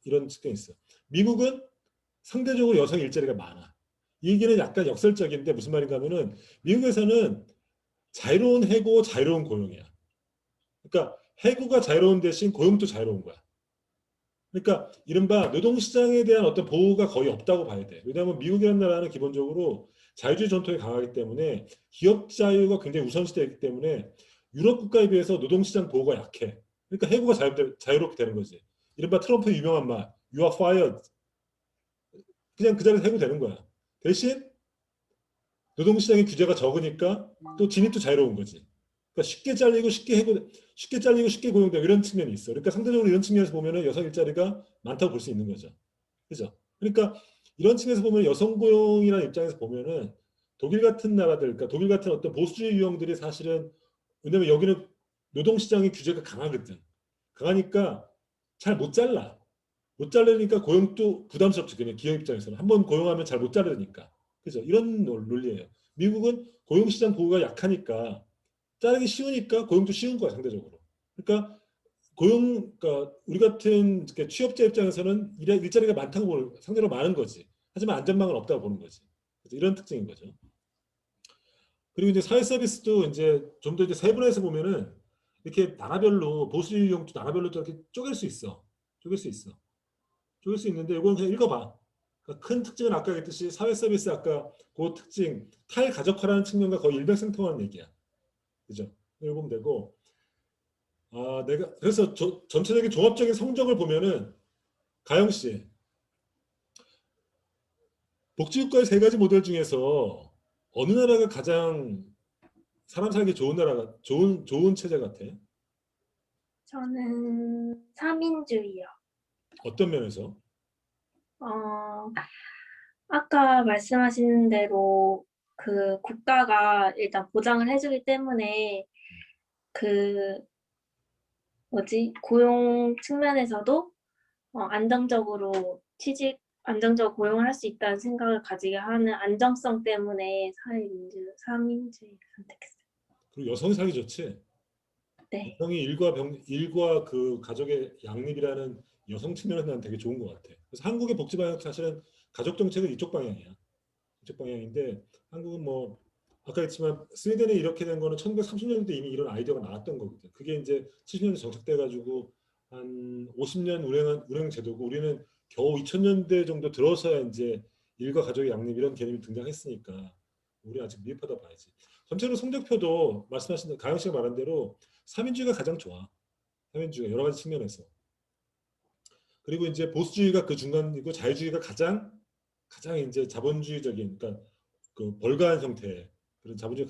이런 측면이 있어. 미국은 상대적으로 여성 일자리가 많아. 이 얘기는 약간 역설적인데 무슨 말인가 하면은 미국에서는 자유로운 해고, 자유로운 고용이야. 그러니까 해고가 자유로운 대신 고용도 자유로운 거야. 그러니까 이른바 노동시장에 대한 어떤 보호가 거의 없다고 봐야 돼. 왜냐하면 미국이라는 나라는 기본적으로 자유주의 전통이 강하기 때문에 기업 자유가 굉장히 우선시되어 있기 때문에 유럽 국가에 비해서 노동시장 보호가 약해. 그러니까 해고가 자유롭게 되는 거지. 이른바 트럼프의 유명한 말, You are fired. 그냥 그 자리에서 해고되는 거야. 대신 노동시장의 규제가 적으니까 또 진입도 자유로운 거지. 그러니까 쉽게 잘리고 쉽게 고용되고 이런 측면이 있어. 그러니까 상대적으로 이런 측면에서 보면은 여성 일자리가 많다고 볼 수 있는 거죠. 그죠? 그러니까 이런 측면에서 보면 여성 고용이라는 입장에서 보면은 독일 같은 나라들, 그러니까 독일 같은 어떤 보수주의 유형들이 사실은 왜냐면 여기는 노동시장의 규제가 강하거든. 강하니까 잘 못 잘라. 못 자르니까 고용도 부담스럽지. 그냥 기업 입장에서는 한번 고용하면 잘 못 자르니까. 그죠? 이런 논리예요. 미국은 고용시장 보호가 약하니까 자르기 쉬우니까 고용도 쉬운 거야 상대적으로. 그러니까 그러니까 우리 같은 취업자 입장에서는 일자리가 많다고 보는 상대로 많은 거지. 하지만 안전망은 없다고 보는 거지. 그래서 이런 특징인 거죠. 그리고 이제 사회 서비스도 이제 좀 더 이제 세분화해서 보면은 이렇게 나라별로 보수주의 유형도 나라별로 또 이렇게 쪼갤 수 있어. 쪼갤 수 있는데 이건 그냥 읽어봐. 그러니까 큰 특징은 아까 얘기했듯이 사회 서비스 아까 그 특징 탈가족화라는 측면과 거의 일맥상통하는 얘기야. 그죠? 읽으면 되고 내가 그래서 전체적인 종합적인 성적을 보면은 가영 씨 복지국가의 세 가지 모델 중에서 어느 나라가 가장 사람 살기 좋은 나라가 좋은 체제 같아? 저는 3인주의요. 어떤 면에서? 아까 말씀하신 대로 그 국가가 일단 보장을 해주기 때문에 그 고용 측면에서도 안정적으로 고용을 할 수 있다는 생각을 가지게 하는 안정성 때문에 3인주의를 선택했어요. 그리고 여성이 살기 좋지? 네. 여성이 일과 그 가족의 양립이라는 여성 측면에서 난 되게 좋은 것 같아. 그래서 한국의 복지 방향 사실은 가족 정책은 이쪽 방향이야. 이쪽 방향인데 한국은 뭐 아까 했지만 스웨덴에 이렇게 된 거는 1930년대 이미 이런 아이디어가 나왔던 거거든. 그게 이제 70년대 정착돼 가지고 한 50년 운행 제도고 우리는 겨우 2000년대 정도 들어서야 이제 일과 가족의 양립 이런 개념이 등장했으니까 우리 아직 미흡하다 봐야지. 전체로 성적표도 말씀하신 가영 씨가 말한 대로 3인주의가 가장 좋아. 3인주의가 여러 가지 측면에서. 그리고 이제 보수주의가 그 중간이고 자유주의가 가장 이제 자본주의적인 그러니까 그 벌가한 형태의 그런 자본주의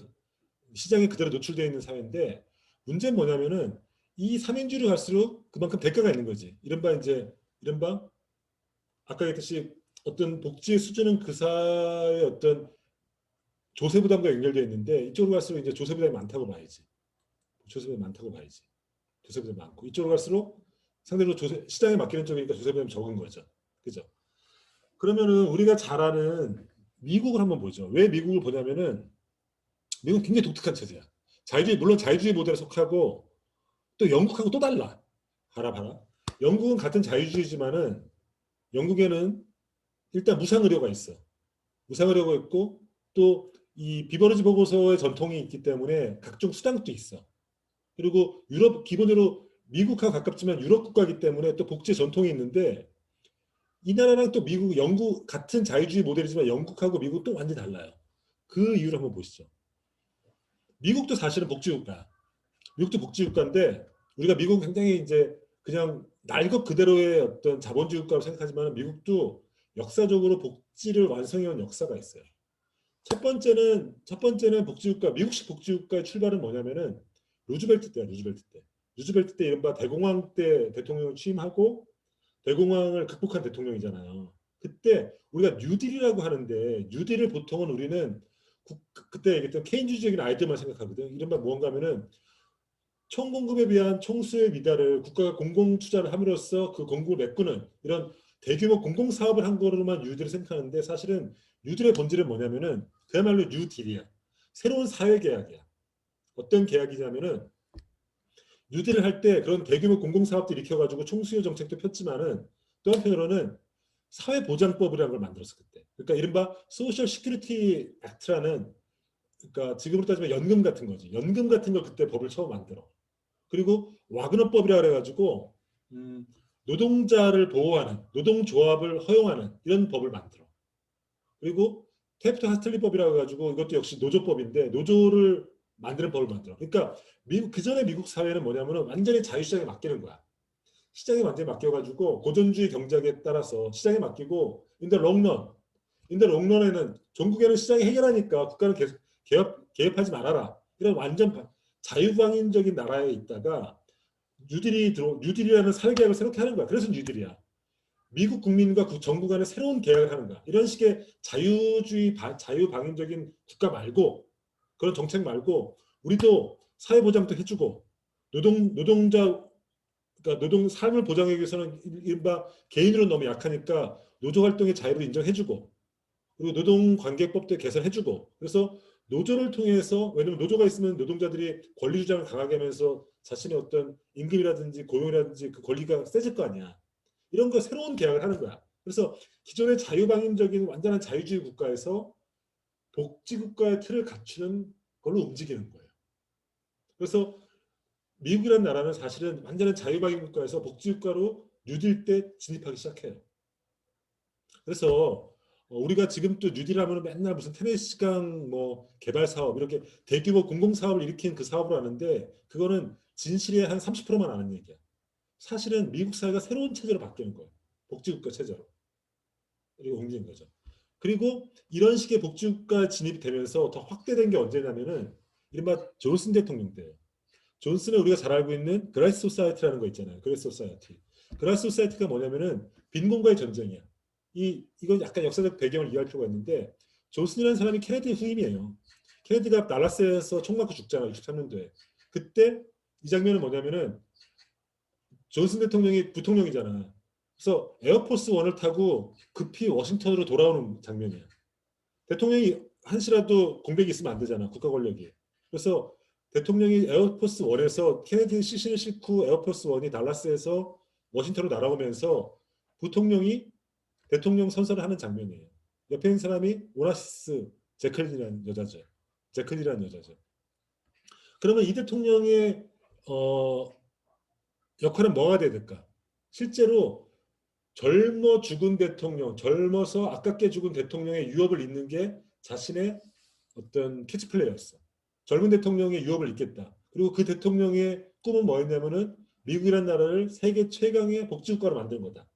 시장에 그대로 노출되어 있는 사회인데 문제는 뭐냐면은 이 3인주의로 갈수록 그만큼 대가가 있는 거지. 이른바 아까 얘기했듯이 어떤 복지의 수준은 그 사회의 어떤 조세 부담과 연결되어 있는데 이쪽으로 갈수록 이제 조세 부담이 많다고 봐야지. 조세 부담이 많고 이쪽으로 갈수록 상대로 시장에 맡기는 쪽이니까 조세 부담이 적은 거죠. 그죠? 그러면은 우리가 잘 아는 미국을 한번 보죠. 왜 미국을 보냐면은 미국은 굉장히 독특한 체제야. 물론 자유주의 모델에 속하고 또 영국하고 또 달라. 봐라. 영국은 같은 자유주의지만은 영국에는 일단 무상의료가 있어. 무상의료가 있고 또 이 비버리지 보고서의 전통이 있기 때문에 각종 수당도 있어. 그리고 기본적으로 미국하고 가깝지만 유럽 국가이기 때문에 또 복지 전통이 있는데 이 나라랑 또 영국 같은 자유주의 모델이지만 영국하고 미국 또 완전히 달라요. 그 이유를 한번 보시죠. 미국도 사실은 복지국가야. 미국도 복지국가인데 우리가 미국 굉장히 이제 그냥 날 것 그대로의 어떤 자본주의 국가로 생각하지만 미국도 역사적으로 복지를 완성해온 역사가 있어요. 첫 번째는 복지국가, 미국식 복지국가의 출발은 뭐냐면은 루즈벨트 때야. 루즈벨트 때 이른바 대공황 때 대통령을 취임하고 대공황을 극복한 대통령이잖아요. 그때 우리가 뉴딜이라고 하는데 뉴딜을 보통은 우리는 그때 얘기했던 케인주의적인 아이디어만 생각하거든. 이른바 무언가 하면은 총공급에 비한 총수의 미달을 국가가 공공투자를 함으로써 그 공급을 메꾸는 이런 대규모 공공사업을 한 거로만 뉴딜을 생각하는데 사실은 뉴딜의 본질은 뭐냐면은 그야말로 뉴딜이야. 새로운 사회계약이야. 어떤 계약이냐면은 뉴딜을 할 때 그런 대규모 공공사업도 일으켜가지고 총수요 정책도 폈지만은 또 한편으로는 사회보장법이라는 걸 만들었어 그때. 그러니까 이른바 소셜 시큐리티 액트라는 그러니까 지금으로 따지면 연금 같은 거지. 연금 같은 걸 그때 법을 처음 만들어. 그리고 와그너법이라 그래가지고 노동자를 보호하는 노동조합을 허용하는 이런 법을 만들어. 그리고 테프트 하스틀리법이라고 해가지고 이것도 역시 노조법인데 노조를 만드는 법을 만들어. 그러니까 미국 그 전에 미국 사회는 뭐냐면은 완전히 자유시장에 맡기는 거야. 시장에 완전히 맡겨가지고 고전주의 경제에 따라서 시장에 맡기고 인더 롱런에는 종국에는 시장이 해결하니까 국가는 계속 개입하지 말아라. 이런 완전 자유방임적인 나라에 있다가 뉴딜이라는 사회계약을 새롭게 하는 거야. 그래서 뉴딜이야. 미국 국민과 정부 간에 새로운 계약을 하는 거야. 이런 식의 자유방임적인 국가 말고 그런 정책 말고 우리도 사회보장도 해주고 노동자 그러니까 노동 삶을 보장하기 위해서는 이른바 개인으로 너무 약하니까 노조 활동의 자유를 인정해주고 그리고 노동관계법도 개선해주고 그래서 노조를 통해서 왜냐하면 노조가 있으면 노동자들이 권리 주장을 강하게 하면서 자신의 어떤 임금이라든지 고용이라든지 그 권리가 세질 거 아니야. 이런 거 새로운 계약을 하는 거야. 그래서 기존의 자유방임적인 완전한 자유주의 국가에서 복지국가의 틀을 갖추는 걸로 움직이는 거예요. 그래서 미국이라는 나라는 사실은 완전한 자유방임 국가에서 복지국가로 뉴딜 때 진입하기 시작해요. 그래서 우리가 지금 또 뉴딜하면 맨날 무슨 테네시강 뭐 개발 사업 이렇게 대규모 공공사업을 일으킨 그 사업을 하는데 그거는 진실의 한 30%만 아는 얘기야. 사실은 미국 사회가 새로운 체제로 바뀌는 거예요. 복지국가 체제로. 그리고 옮기는 거죠. 그리고 이런 식의 복지국가 진입이 되면서 더 확대된 게 언제냐면은 이른바 존슨 대통령 때예요. 존슨은 우리가 잘 알고 있는 그라스 소사이티라는 거 있잖아요. 그라스 소사이티. 그라스 소사이티가 뭐냐면은 빈곤과의 전쟁이야. 이건 약간 역사적 배경을 이해할 필요가 있는데 존슨이라는 사람이 케네디 후임이에요. 케네디가 달라스에서 총 맞고 죽잖아. 63년도에. 그때 이 장면은 뭐냐면은 존슨 대통령이 부통령이잖아. 그래서 에어포스 1을 타고 급히 워싱턴으로 돌아오는 장면이야. 대통령이 한시라도 공백이 있으면 안 되잖아. 국가 권력이. 그래서 대통령이 에어포스 1에서 케네디 시신을 싣고 에어포스 1이 달라스에서 워싱턴으로 날아오면서 부통령이 대통령 선서를 하는 장면이에요. 옆에 있는 사람이 오나시스 제클린이라는 여자죠. 그러면 이 대통령의 역할은 뭐가 돼야 될까? 실제로 젊어 죽은 대통령, 젊어서 아깝게 죽은 대통령의 유업을 잇는 게 자신의 어떤 캐치플레이였어. 젊은 대통령의 유업을 잇겠다. 그리고 그 대통령의 꿈은 뭐였냐면은 미국이라는 나라를 세계 최강의 복지국가로 만드는 거다.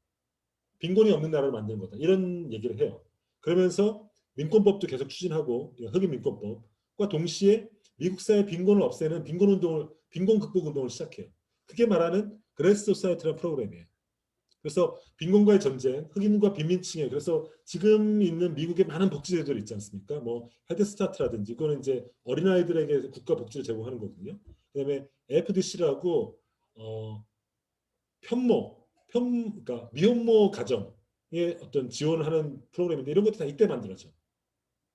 빈곤이 없는 나라를 만드는 거다. 이런 얘기를 해요. 그러면서 민권법도 계속 추진하고 흑인 민권법과 동시에 미국 사회 빈곤을 없애는 빈곤 극복 운동을 시작해요. 그게 말하는 그레이스 소사이티라는 프로그램이에요. 그래서 빈곤과의 전쟁, 흑인과 빈민층에 그래서 지금 있는 미국의 많은 복지제도들 있지 않습니까? 뭐 헤드스타트라든지 그거는 이제 어린아이들에게 국가 복지를 제공하는 거거든요. 그다음에 FDC라고 그러니까 미혼모 가정에 어떤 지원을 하는 프로그램인데 이런 것도 다 이때 만들어져.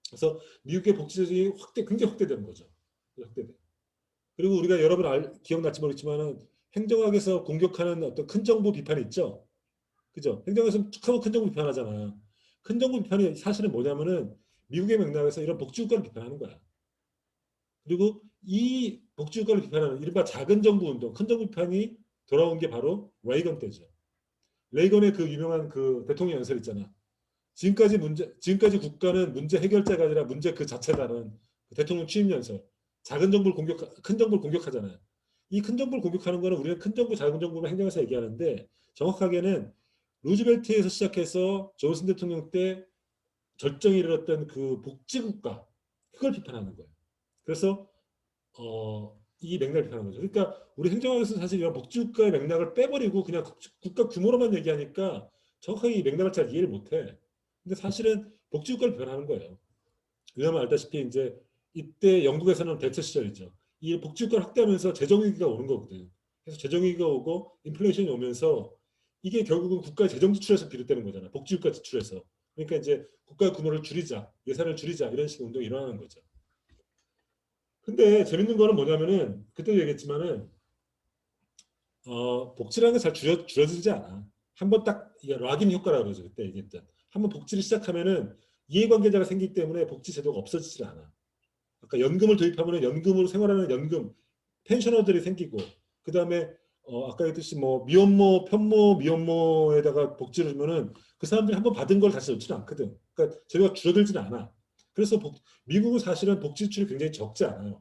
그래서 미국의 복지제도가 굉장히 확대되는 거죠. 확대돼. 그리고 우리가 여러분 기억날지 모르겠지만은 행정학에서 공격하는 어떤 큰 정부 비판이 있죠. 그죠? 행정학에서 툭하고 큰 정부 비판하잖아. 큰 정부 비판이 사실은 뭐냐면은 미국의 맥락에서 이런 복지국가를 비판하는 거야. 그리고 이 복지국가를 비판하는 이른바 작은 정부 운동, 큰 정부 비판이 돌아온 게 바로 레이건 때죠. 레이건의 그 유명한 그 대통령 연설 있잖아. 지금까지 국가는 문제 해결자가 아니라 문제 그 자체다는 그 대통령 취임 연설. 큰 정부를 공격하잖아요. 이 큰 정부를 공격하는 거는 우리는 큰 정부, 작은 정부만 행정에서 얘기하는데 정확하게는 루즈벨트에서 시작해서 존슨 대통령 때 절정에 이르렀던 그 복지국가 그걸 비판하는 거예요. 그래서 이 맥락을 비판하는 거죠. 그러니까 우리 행정학에서 사실 이런 복지국가의 맥락을 빼버리고 그냥 국가 규모로만 얘기하니까 정확하게 이 맥락을 잘 이해를 못해. 근데 사실은 복지국가를 비판하는 거예요. 왜냐하면 알다시피 이제 이때 영국에서는 대처 시절이죠. 이 복지국가를 확대하면서 재정위기가 오는 거거든. 그래서 재정위기가 오고 인플레이션이 오면서 이게 결국은 국가의 재정 지출에서 비롯되는 거잖아. 복지국가 지출에서. 그러니까 이제 국가 규모를 줄이자, 예산을 줄이자 이런 식의 운동이 일어나는 거죠. 근데 재밌는 거는 뭐냐면은 그때도 얘기했지만은 복지라는 게 잘 줄어들지 않아. 한번 딱 이게 락인 효과라고 그러죠. 그때 얘기했던. 한번 복지를 시작하면은 이해관계자가 생기기 때문에 복지 제도가 없어지질 않아. 아까 연금을 도입하면은 연금으로 생활하는 연금 펜셔너들이 생기고 그 다음에 아까 얘기했듯이 뭐 미혼모, 편모, 미혼모에다가 복지를 주면은 그 사람들이 한번 받은 걸 다시 넣지는 않거든. 그러니까 제도가 줄어들지는 않아. 그래서 미국은 사실은 복지 지출이 굉장히 적지 않아요.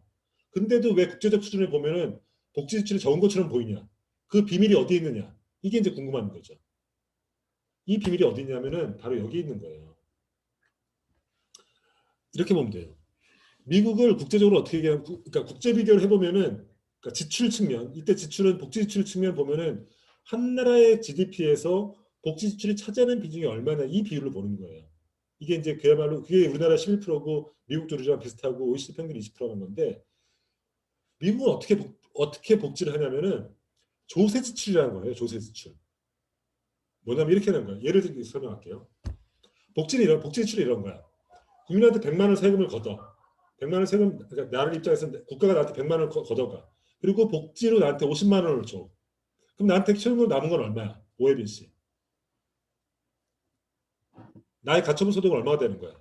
근데도 왜 국제적 수준을 보면은 복지 지출이 적은 것처럼 보이냐? 그 비밀이 어디에 있느냐? 이게 이제 궁금한 거죠. 이 비밀이 어디 있냐면은 바로 여기 있는 거예요. 이렇게 보면 돼요. 미국을 국제적으로 어떻게 얘기하면, 그러니까 국제 비교를 해보면은, 그러니까 지출 측면, 이때 지출은 복지 지출 측면 보면은 한 나라의 GDP에서 복지 지출이 차지하는 비중이 얼마나 이 비율을 보는 거예요. 이게 이제 그야말로 그게 우리나라 11%고 미국 조류랑 비슷하고 OECD 평균 20%라는 건데 미국은 어떻게 복지를 하냐면은 조세 지출이라는 거예요. 조세 지출. 뭐냐면 이렇게 하는 거예요. 예를 들어 설명할게요. 복지 지출이 이런 거야. 국민한테 100만 원 세금을 걷어. 100만 원 세금, 그러니까 나를 입장에서 국가가 나한테 100만 원을 걷어가. 그리고 복지로 나한테 50만 원을 줘. 그럼 나한테 최종적으로 남은 건 얼마야? 오해빈 씨. 나의 가처분 소득은 얼마가 되는 거야?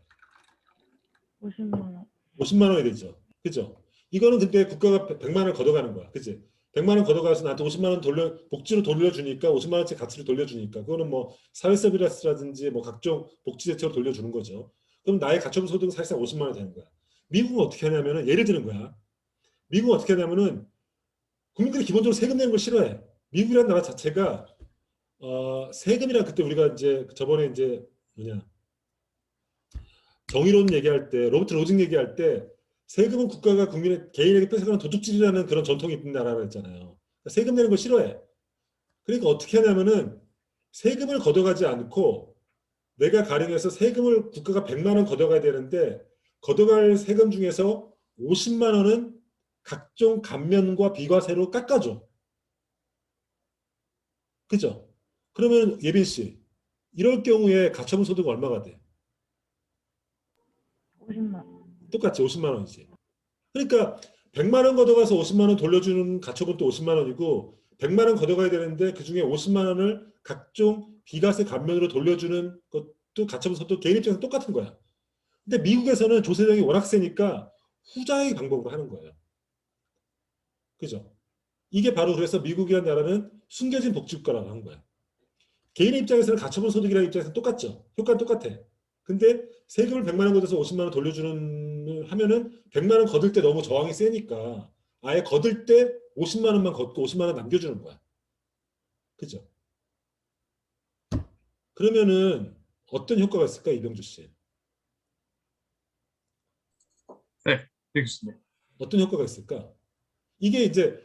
50만 원. 50만 원이 되죠. 그죠? 이거는 근데 국가가 100만 원을 걷어가는 거야. 그치? 100만 원 걷어가서 나한테 50만 원 복지로 돌려주니까 50만 원치 가치를 돌려주니까 그거는 뭐 사회서비스라든지 뭐 각종 복지 대책으로 돌려주는 거죠. 그럼 나의 가처분 소득은 사실상 50만 원이 되는 거야. 미국은 어떻게 하냐면은 예를 드는 거야. 미국은 어떻게 하냐면은 국민들이 기본적으로 세금 내는 걸 싫어해. 미국이라는 나라 자체가 세금이랑 그때 우리가 이제 저번에 이제 정의로운 얘기할 때 로버트 로징 얘기할 때 세금은 국가가 국민의 개인에게 뺏어가는 도둑질이라는 그런 전통이 있는 나라라고 했잖아요. 그러니까 세금 내는 걸 싫어해. 그러니까 어떻게 하냐면은 세금을 걷어가지 않고 내가 가령해서 세금을 국가가 100만 원 걷어가야 되는데 걷어갈 세금 중에서 50만 원은 각종 감면과 비과세로 깎아줘. 그죠? 그러면 예빈 씨 이럴 경우에 가처분 소득 얼마가 돼? 50만 원. 똑같이 50만 원이지. 그러니까 100만 원 걷어가서 50만 원 돌려주는 가처분 또 50만 원이고 100만 원 걷어가야 되는데 그중에 50만 원을 각종 비과세 감면으로 돌려주는 것도 가처분 소득 개인 입장에서 똑같은 거야. 근데 미국에서는 조세력이 워낙 세니까 후자의 방법으로 하는 거예요. 그죠? 이게 바로 그래서 미국이라는 나라는 숨겨진 복지국가라고 한 거야. 개인 입장에서는 가처분 소득이라는 입장에서는 똑같죠. 효과는 똑같아. 근데 세금을 100만 원 걷어서 50만 원 돌려주는 하면은 100만 원 걷을 때 너무 저항이 세니까 아예 걷을 때 50만 원만 걷고 50만 원 남겨주는 거야. 그죠? 그러면은 어떤 효과가 있을까, 이병주 씨? 네, 알겠습니다. 어떤 효과가 있을까? 이게 이제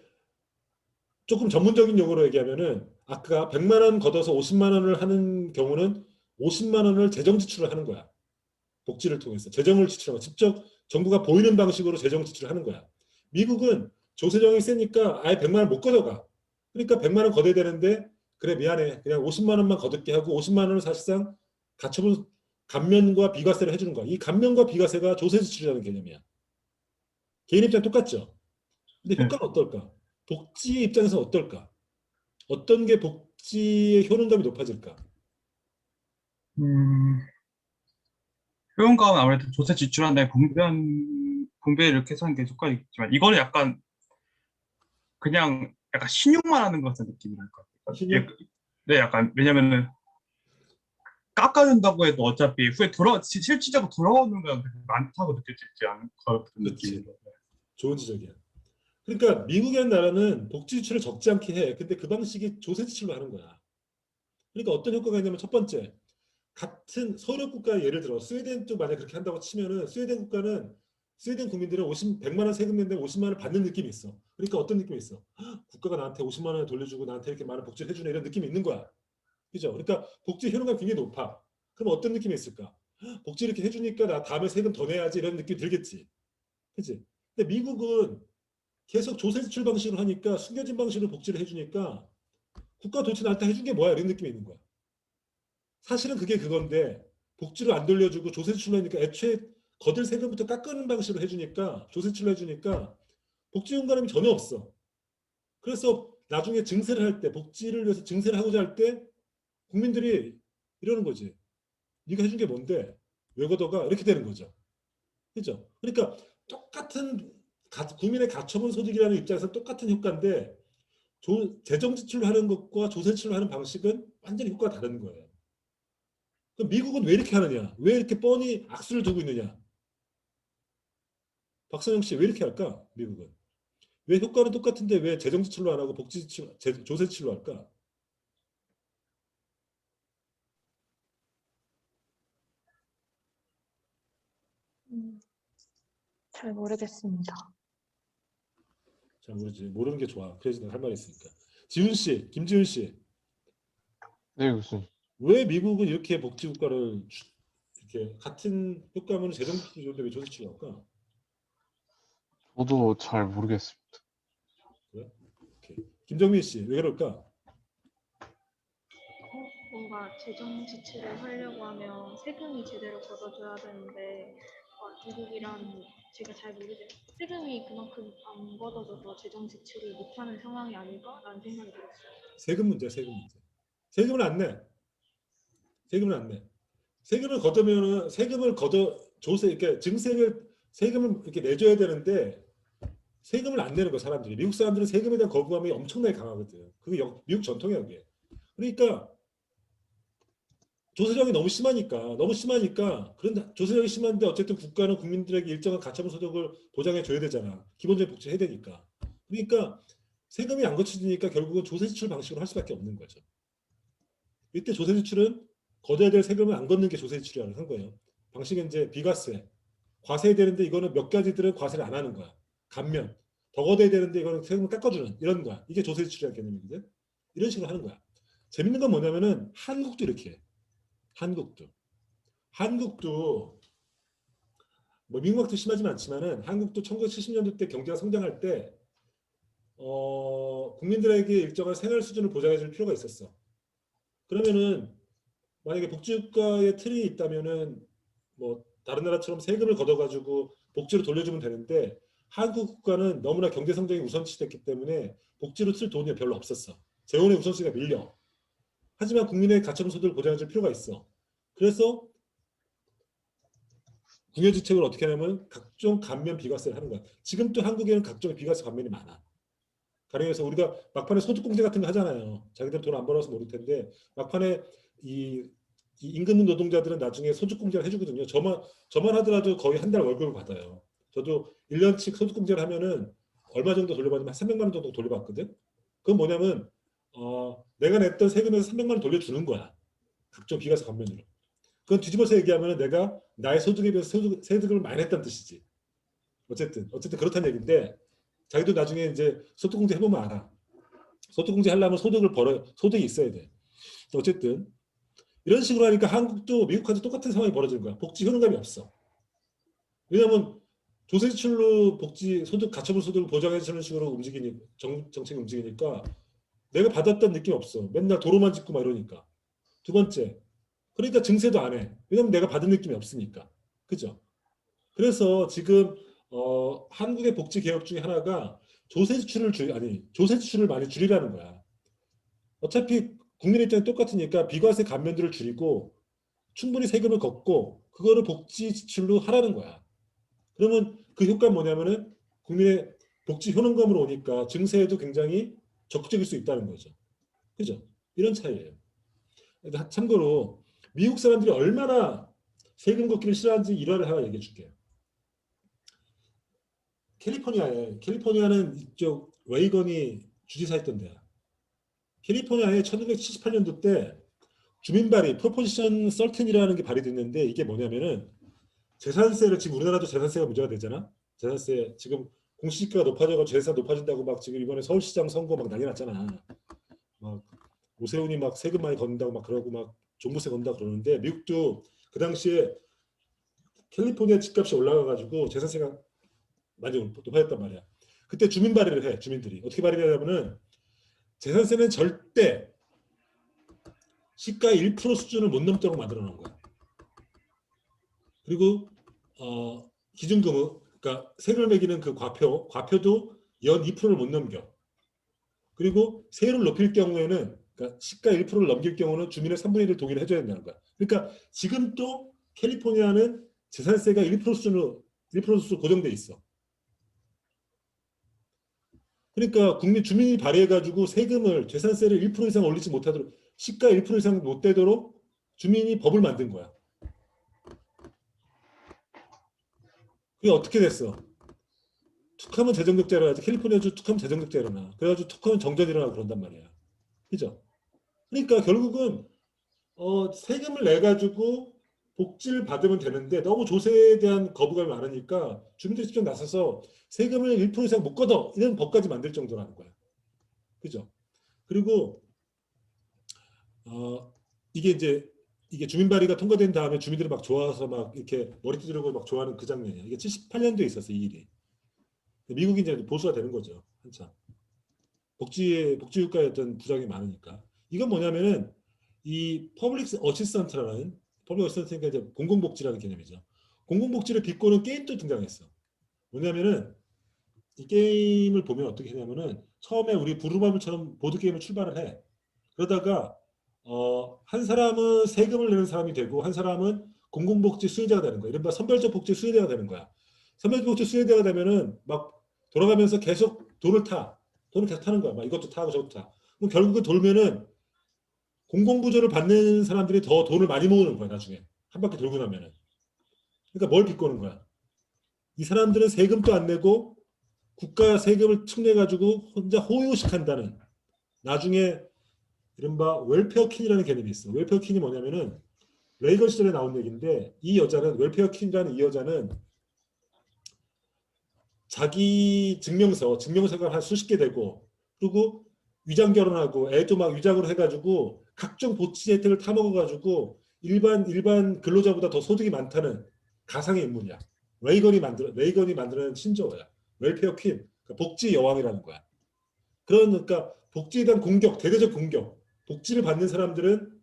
조금 전문적인 용어로 얘기하면은 아까 100만 원 걷어서 50만 원을 하는 경우는 50만 원을 재정 지출을 하는 거야. 복지를 통해서 재정을 지출하고 직접 정부가 보이는 방식으로 재정 지출을 하는 거야. 미국은 조세정이 세니까 아예 100만 원 못 걷어가. 그러니까 100만 원 걷어야 되는데 그래 미안해. 그냥 50만 원만 걷을게 하고 50만 원을 사실상 가처분 감면과 비과세를 해주는 거야. 이 감면과 비과세가 조세 지출이라는 개념이야. 개인 입장 똑같죠. 근데 효과는 어떨까? 복지 입장에서 어떨까? 어떤 게 복지의 효능감이 높아질까? 효용감은 아무래도 조세 지출한 다음에 분배를 이렇게 해서 하는 게 효과가 있지만 이거는 약간 그냥 약간 신용만 하는 것 같은 느낌이랄까. 신용? 네, 약간 왜냐면은 깎아준다고 해도 어차피 후에 실질적으로 돌아오는 건 많다고 느껴지지 않은 그런 느낌. 좋은 지적이야. 그러니까 미국이라는 나라는 복지 지출을 적지 않게 해. 근데 그 방식이 조세 지출로 하는 거야. 그러니까 어떤 효과가 있냐면 첫 번째, 같은 서유럽 국가 예를 들어 스웨덴도 만약 그렇게 한다고 치면은 스웨덴 국민들은 100만 원 세금 낸데 50만 원을 받는 느낌이 있어. 그러니까 어떤 느낌이 있어? 국가가 나한테 50만 원을 돌려주고 나한테 이렇게 많은 복지를 해주네 이런 느낌이 있는 거야. 그죠? 그러니까 복지 효능감이 굉장히 높아. 그럼 어떤 느낌이 있을까? 복지 이렇게 해주니까 나 다음에 세금 더 내야지 이런 느낌이 들겠지. 그치? 근데 미국은 계속 조세 지출 방식으로 하니까 숨겨진 방식으로 복지를 해주니까 국가 도대체 나한테 해준 게 뭐야 이런 느낌이 있는 거야. 사실은 그게 그건데 복지를 안 돌려주고 조세 지출로 하니까 애초에 거들 세금부터 깎는 방식으로 해주니까 조세출로 해주니까 복지 효과감이 전혀 없어. 그래서 나중에 증세를 할 때 복지를 위해서 증세를 하고자 할 때 국민들이 이러는 거지. 네가 해준 게 뭔데? 왜 걷어가? 이렇게 되는 거죠. 그죠? 그러니까 똑같은 국민의 가처분 소득이라는 입장에서 똑같은 효과인데 재정 지출로 하는 것과 조세 지출로 하는 방식은 완전히 효과가 다른 거예요. 그럼 미국은 왜 이렇게 하느냐? 왜 이렇게 뻔히 악수를 두고 있느냐? 박선영 씨 왜 이렇게 할까? 미국은. 왜 효과는 똑같은데 왜 재정 지출로 안 하고 복지 지출, 조세 지출로 할까? 잘 모르겠습니다. 잘 모르지. 모르는 게 좋아. 그래서 내가 할 말이 있으니까. 지훈 씨, 김지훈 씨. 네, 교수님. 왜 미국은 이렇게 복지 효과를 이렇게 같은 효과면 재정 지출이 좋은데 왜 조세 지출로 할까? 저도 잘 모르겠습니다. 그래? 오케이. 김정민 씨, 왜 그럴까? 뭔가 재정 지출을 하려고 하면 세금이 제대로 걷어줘야 되는데 미국이란 제가 잘 모르겠어요. 세금이 그만큼 안 걷어져서 재정 지출을 못하는 상황이 아닐까라는 생각이 들었어요. 세금 문제야, 세금 문제. 세금을 안 내. 세금을 안 내. 세금을 걷으면은 세금을 걷어 조세 이렇게 증세를 세금을 이렇게 내줘야 되는데 세금을 안 내는 거 사람들이. 미국 사람들은 세금에 대한 거부감이 엄청나게 강하거든. 그게 미국 전통이야 그게. 그러니까 조세력이 너무 심하니까 그런 조세력이 심한데 어쨌든 국가는 국민들에게 일정한 가처분 소득을 보장해 줘야 되잖아. 기본적인 복지를 해야 되니까. 그러니까 세금이 안 거쳐지니까 결국은 조세 지출 방식으로 할 수밖에 없는 거죠. 이때 조세 지출은 걷어야 될 세금을 안 걷는 게 조세 지출이라고 한 거예요. 방식은 이제 비과세, 과세해야 되는데 이거는 몇 가지들은 과세를 안 하는 거야. 감면, 더 걷어야 되는데 이거는 세금을 깎아주는 이런 거야. 이게 조세 지출이라는 개념이거든. 이런 식으로 하는 거야. 재밌는 건 뭐냐면은 한국도 이렇게 해. 한국도 뭐 미국만큼 심하지는 않지만은 한국도 1970년대 때 경제가 성장할 때 국민들에게 일정한 생활 수준을 보장해 줄 필요가 있었어. 그러면은 만약에 복지국가의 틀이 있다면은 뭐 다른 나라처럼 세금을 걷어가지고 복지로 돌려주면 되는데 한국 국가는 너무나 경제 성장이 우선시됐기 때문에 복지로 쓸 돈이 별로 없었어. 재원의 우선순위가 밀려. 하지만 국민의 가처분 소득을 보장해 줄 필요가 있어. 그래서 궁여지책을 어떻게 하냐면 각종 감면 비과세를 하는 거야. 지금 또 한국에는 각종 비과세 감면이 많아. 가령해서 우리가 막판에 소득공제 같은 거 하잖아요. 자기들 돈 안 벌어서 모를 텐데 막판에 이 임금 노동자들은 나중에 소득공제를 해주거든요. 저만 하더라도 거의 한 달 월급을 받아요. 저도 1년치 소득공제를 하면은 얼마 정도 돌려받으면 한 300만 원 정도 돌려받거든. 그건 뭐냐면 내가 냈던 세금에서 300만 원 돌려주는 거야. 각종 비과세 감면으로. 그건 뒤집어서 얘기하면 내가 나의 소득에 비해서 세금을 많이 냈다는 뜻이지. 어쨌든 그렇다는 얘기인데 자기도 나중에 이제 소득공제 해보면 알아. 소득공제 하려면 소득이 있어야 돼. 어쨌든 이런 식으로 하니까 한국도 미국하고 똑같은 상황이 벌어지는 거야. 복지 효능감이 없어. 왜냐하면 조세 지출로 복지 소득 가처분 소득을 보장해 주는 식으로 정책이 움직이니까 내가 받았던 느낌 없어. 맨날 도로만 짓고 막 이러니까. 두 번째, 그러니까 증세도 안 해. 왜냐면 내가 받은 느낌이 없으니까. 그죠? 그래서 지금 한국의 복지 개혁 중에 하나가 조세 지출을 많이 줄이라는 거야. 어차피 국민 입장이 똑같으니까 비과세 감면들을 줄이고 충분히 세금을 걷고 그거를 복지 지출로 하라는 거야. 그러면 그 효과는 뭐냐면은 국민의 복지 효능감으로 오니까 증세에도 굉장히 적극적일 수 있다는 거죠. 그죠? 이런 차이예요. 참고로 미국 사람들이 얼마나 세금 걷기를 싫어하는지 일화를 하나 얘기해 줄게요. 캘리포니아는 이쪽 레이건이 주지사였던 데야. 캘리포니아에 1978년도 때 주민발의 프로포지션 13이라는 게 발의됐는데 이게 뭐냐면은 재산세를 지금 우리나라도 재산세가 문제가 되잖아. 재산세 지금 공시지가가 높아져서 재산 높아진다고 막 지금 이번에 서울시장 선거 막 난리 났잖아. 막 오세훈이 막 세금 많이 걷는다고 막 그러고 막 종부세 건다 그러는데 미국도 그 당시에 캘리포니아 집값이 올라가가지고 재산세가 많이 높아졌단 말이야. 그때 주민 발의를 해. 주민들이 어떻게 발의를 하냐면은 재산세는 절대 시가의 1% 수준을 못 넘도록 만들어 놓은 거야. 그리고 기준금은 그러니까 세금을 매기는 그 과표도 연 2%를 못 넘겨. 그리고 세율을 높일 경우에는 그러니까 시가 1%를 넘길 경우는 주민의 3분의 1을 동의를 해줘야 된다는 거야. 그러니까 지금 또 캘리포니아는 재산세가 1% 수준으로 고정돼 있어. 그러니까 주민이 발의해가지고 세금을 재산세를 1% 이상 올리지 못하도록 시가 1% 이상 못 되도록 주민이 법을 만든 거야. 그게 어떻게 됐어? 툭하면 재정적자 일어나지. 캘리포니아주 툭하면 재정적자 일어나. 그래가지고 툭하면 정전 일어나고 그런단 말이야. 그죠? 그러니까 결국은 세금을 내가지고 복지를 받으면 되는데 너무 조세에 대한 거부감이 많으니까 주민들이 직접 나서서 세금을 1% 이상 못 걷어 이런 법까지 만들 정도라는 거야. 그죠? 그리고 이게 주민 발의가 통과된 다음에 주민들이 막 좋아서 막 이렇게 머리 두드리고 막 좋아하는 그 장면이야. 이게 78년도에 있었어, 이 일이. 미국이 이제 보수가 되는 거죠, 한참. 복지국가의 어떤 부작용이 많으니까. 이건 뭐냐면은 이 퍼블릭 어시스턴트라는 퍼블릭 어시스턴트니까 이제 공공복지라는 개념이죠. 공공복지를 딛고는 게임도 등장했어. 뭐냐면은 이 게임을 보면 어떻게 했냐면은 처음에 우리 부루마블처럼 보드 게임을 출발을 해. 그러다가 한 사람은 세금을 내는 사람이 되고 한 사람은 공공복지 수혜자가 되는 거야. 이른바 선별적 복지 수혜자가 되는 거야. 선별적 복지 수혜자가 되면은 막 돌아가면서 계속 돈을 계속 타는 거야. 막 이것도 타고 저것도 타. 그럼 결국은 돌면은 공공부조를 받는 사람들이 더 돈을 많이 모으는 거야. 나중에 한 바퀴 돌고 나면은. 그러니까 뭘 비꼬는 거야? 이 사람들은 세금도 안 내고 국가 세금을 축내가지고 혼자 호요식한다는 나중에 이른바 웰페어킨이라는 개념이 있어. 웰페어킨이 뭐냐면은 레이건 시절에 나온 얘기인데 이 여자는 웰페어킨이라는 이 여자는 자기 증명서가 한 수십 개 되고 그리고 위장 결혼하고 애도 막 위장으로 해가지고 각종 복지 혜택을 타먹어가지고 일반 근로자보다 더 소득이 많다는 가상의 인물이야. 레이건이 만드는 신조어야. 웰페어 퀸, 그러니까 복지 여왕이라는 거야. 그러니까 복지에 대한 공격, 대대적 공격. 복지를 받는 사람들은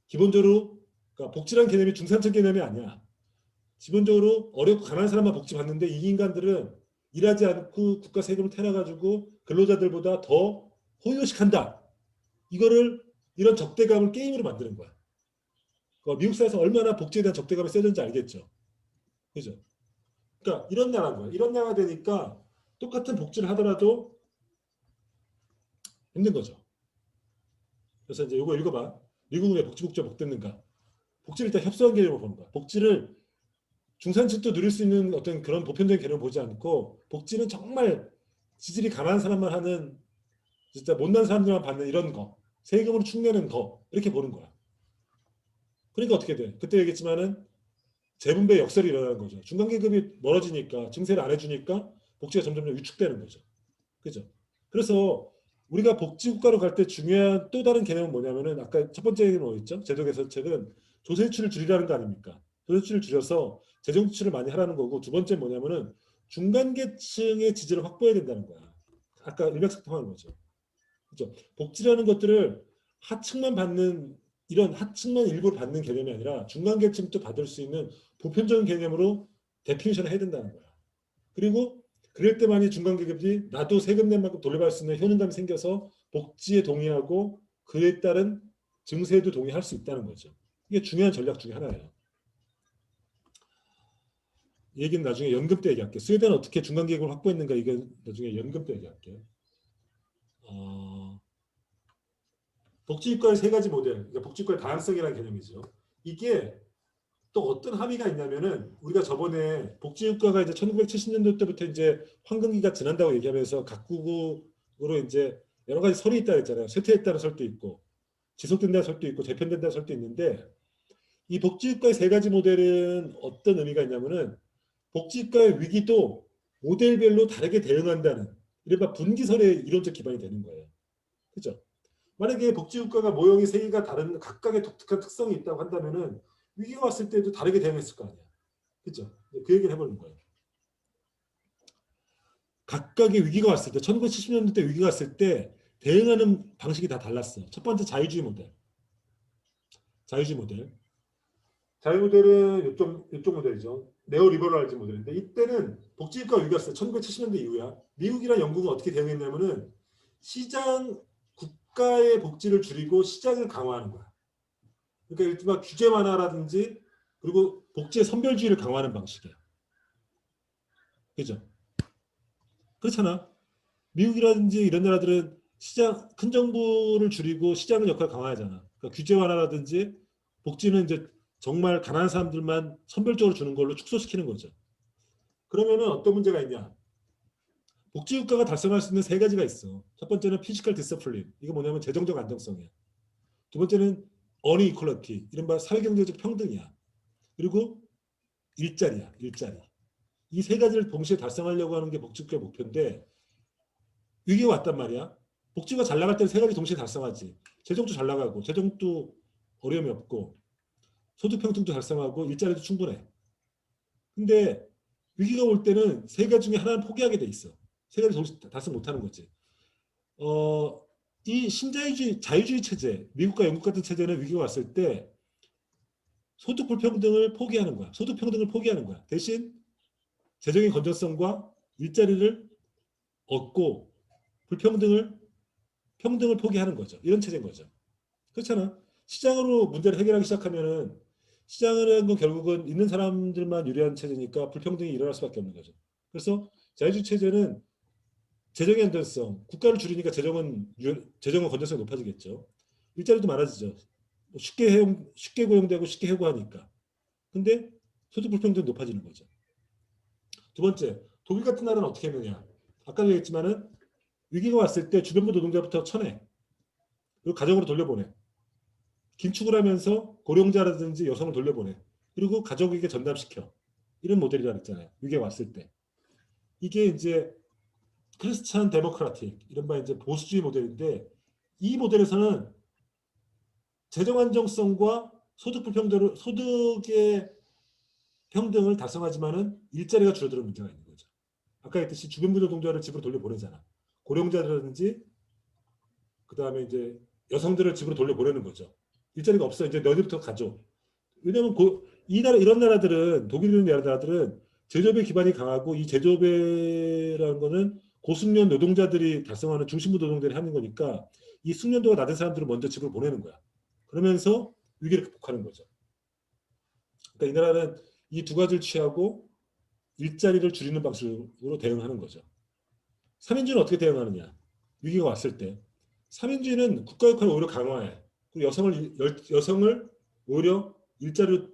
기본적으로 그러니까 복지라는 개념이 중산층 개념이 아니야. 기본적으로 어렵고 가난한 사람만 복지 받는데 이 인간들은 일하지 않고 국가 세금을 태워가지고 근로자들보다 더 호요식한다. 이런 적대감을 게임으로 만드는 거야. 미국 사회에서 얼마나 복지에 대한 적대감이 세졌는지 알겠죠. 그죠? 그러니까 이런 나라인 거야. 이런 나라가 되니까 똑같은 복지를 하더라도 힘든 거죠. 그래서 이제 이거 읽어봐. 미국은 왜 복지국가가 못 듣는가? 복지를 일단 협소한 개념으로 보는 거야. 복지를 중산층도 누릴 수 있는 어떤 그런 보편적인 개념을 보지 않고 복지는 정말 지질이 가난한 사람만 하는 진짜 못난 사람들만 받는 이런 거 세금으로 축내는 거 이렇게 보는 거야. 그러니까 어떻게 돼? 그때 얘기했지만은 재분배 역설이 일어나는 거죠. 중간계급이 멀어지니까 증세를 안 해주니까 복지가 점점 위축되는 거죠. 그죠? 그래서 우리가 복지국가로 갈 때 중요한 또 다른 개념은 뭐냐면은 아까 첫 번째 얘기는 뭐였죠? 제도 개선책은 조세출을 줄이라는 거 아닙니까? 조세출을 줄여서 재정 지출을 많이 하라는 거고 두 번째 뭐냐면은 중간계층의 지지를 확보해야 된다는 거야. 아까 일맥상통하는 거죠. 그죠? 복지라는 것들을 하층만 받는 이런 하층만 일부를 받는 개념이 아니라 중간계층도 받을 수 있는 보편적인 개념으로 데피니션을 해야 된다는 거야. 그리고 그럴 때만이 중간계급이 나도 세금 낸 만큼 돌려받을 수 있는 효능감이 생겨서 복지에 동의하고 그에 따른 증세에도 동의할 수 있다는 거죠. 이게 중요한 전략 중에 하나예요. 이 얘기는 나중에 연금 때 얘기할게요. 스웨덴은 어떻게 중간계급을 확보했는가 이건 나중에 연금 때 얘기할게요. 복지국가의 세 가지 모델, 그러니까 복지국가의 다양성이라는 개념이죠. 이게 또 어떤 함의가 있냐면은 우리가 저번에 복지국가가 이제 1970년도 때부터 이제 황금기가 지난다고 얘기하면서 각국으로 이제 여러 가지 설이 있다 했잖아요. 쇠퇴했다는 설도 있고 지속된다는 설도 있고 재편된다는 설도 있는데 이 복지국가의 세 가지 모델은 어떤 의미가 있냐면은 복지국가의 위기도 모델별로 다르게 대응한다는 이른바 분기설의 이론적 기반이 되는 거예요. 그렇죠? 만약에 복지국가가 모형이 세 개가 다른 각각의 독특한 특성이 있다고 한다면은 위기가 왔을 때도 다르게 대응했을 거 아니야. 그렇죠? 그 얘기를 해보는 거예요. 각각의 위기가 왔을 때 1970년대 때 위기가 왔을 때 대응하는 방식이 다 달랐어. 첫 번째 자유주의 모델. 자유주의 모델은 이쪽 모델이죠. 네오리버럴리즘 모델인데 이때는 복지국가 위기가 왔어요. 1970년대 이후야. 미국이랑 영국은 어떻게 대응했냐면은 시장 국가의 복지를 줄이고 시장을 강화하는 거야. 그러니까 일단 규제 완화라든지 그리고 복지의 선별주의를 강화하는 방식이야. 그죠? 그렇잖아. 미국이라든지 이런 나라들은 시장 큰 정부를 줄이고 시장의 역할을 강화하잖아. 그러니까 규제 완화라든지 복지는 이제 정말 가난한 사람들만 선별적으로 주는 걸로 축소시키는 거죠. 그러면은 어떤 문제가 있냐? 복지국가가 달성할 수 있는 세 가지가 있어. 첫 번째는 피지컬 디스플린. 이거 뭐냐면 재정적 안정성이야. 두 번째는 어니 이퀄리티. 이른바 사회경제적 평등이야. 그리고 일자리야. 일자리. 이 세 가지를 동시에 달성하려고 하는 게 복지국가의 목표인데 위기가 왔단 말이야. 복지가 잘 나갈 때는 세 가지 동시에 달성하지. 재정도 잘 나가고 재정도 어려움이 없고 소득평등도 달성하고 일자리도 충분해. 근데 위기가 올 때는 세 가지 중에 하나는 포기하게 돼 있어. 세 가지 동시에 달성 못하는 거지. 이 신자유주의, 자유주의 체제, 미국과 영국 같은 체제는 위기가 왔을 때 소득 불평등을 포기하는 거야. 소득 평등을 포기하는 거야. 대신 재정의 건전성과 일자리를 얻고 평등을 포기하는 거죠. 이런 체제인 거죠. 그렇잖아. 시장으로 문제를 해결하기 시작하면은 시장을 하는 건 결국은 있는 사람들만 유리한 체제니까 불평등이 일어날 수밖에 없는 거죠. 그래서 자유주의 체제는 재정의 안전성, 국가를 줄이니까 재정은 건전성이 높아지겠죠. 일자리도 많아지죠. 쉽게 고용되고 쉽게 해고하니까. 근데 소득 불평등이 높아지는 거죠. 두 번째, 독일 같은 나라는 어떻게 했느냐. 아까도 얘기했지만은 위기가 왔을 때 주변부 노동자부터 쳐내. 그리고 가정으로 돌려보내. 긴축을 하면서 고령자라든지 여성을 돌려보내. 그리고 가족에게 전담시켜. 이런 모델이라 그랬잖아요. 위기가 왔을 때. 이게 이제 크리스찬 데모크라틱, 이른바 이제 보수주의 모델인데 이 모델에서는 재정 안정성과 소득의 평등을 달성하지만은 일자리가 줄어드는 문제가 있는 거죠. 아까 했듯이 주변부 노동자를 집으로 돌려보내잖아. 고령자라든지 그 다음에 이제 여성들을 집으로 돌려보내는 거죠. 일자리가 없어. 이제 너희들부터 가져. 왜냐하면 이런 나라들은 독일이나 이런 나라들은 제조업의 기반이 강하고 이 제조업이라는 거는 고숙련 노동자들이 달성하는 중심부 노동자들이 하는 거니까 이 숙련도가 낮은 사람들을 먼저 집으로 보내는 거야. 그러면서 위기를 극복하는 거죠. 그러니까 이 나라는 이 두 가지를 취하고 일자리를 줄이는 방식으로 대응하는 거죠. 3인주는 어떻게 대응하느냐. 위기가 왔을 때. 3인주는 국가 역할을 오히려 강화해. 그리고 여성을 오히려 일자리로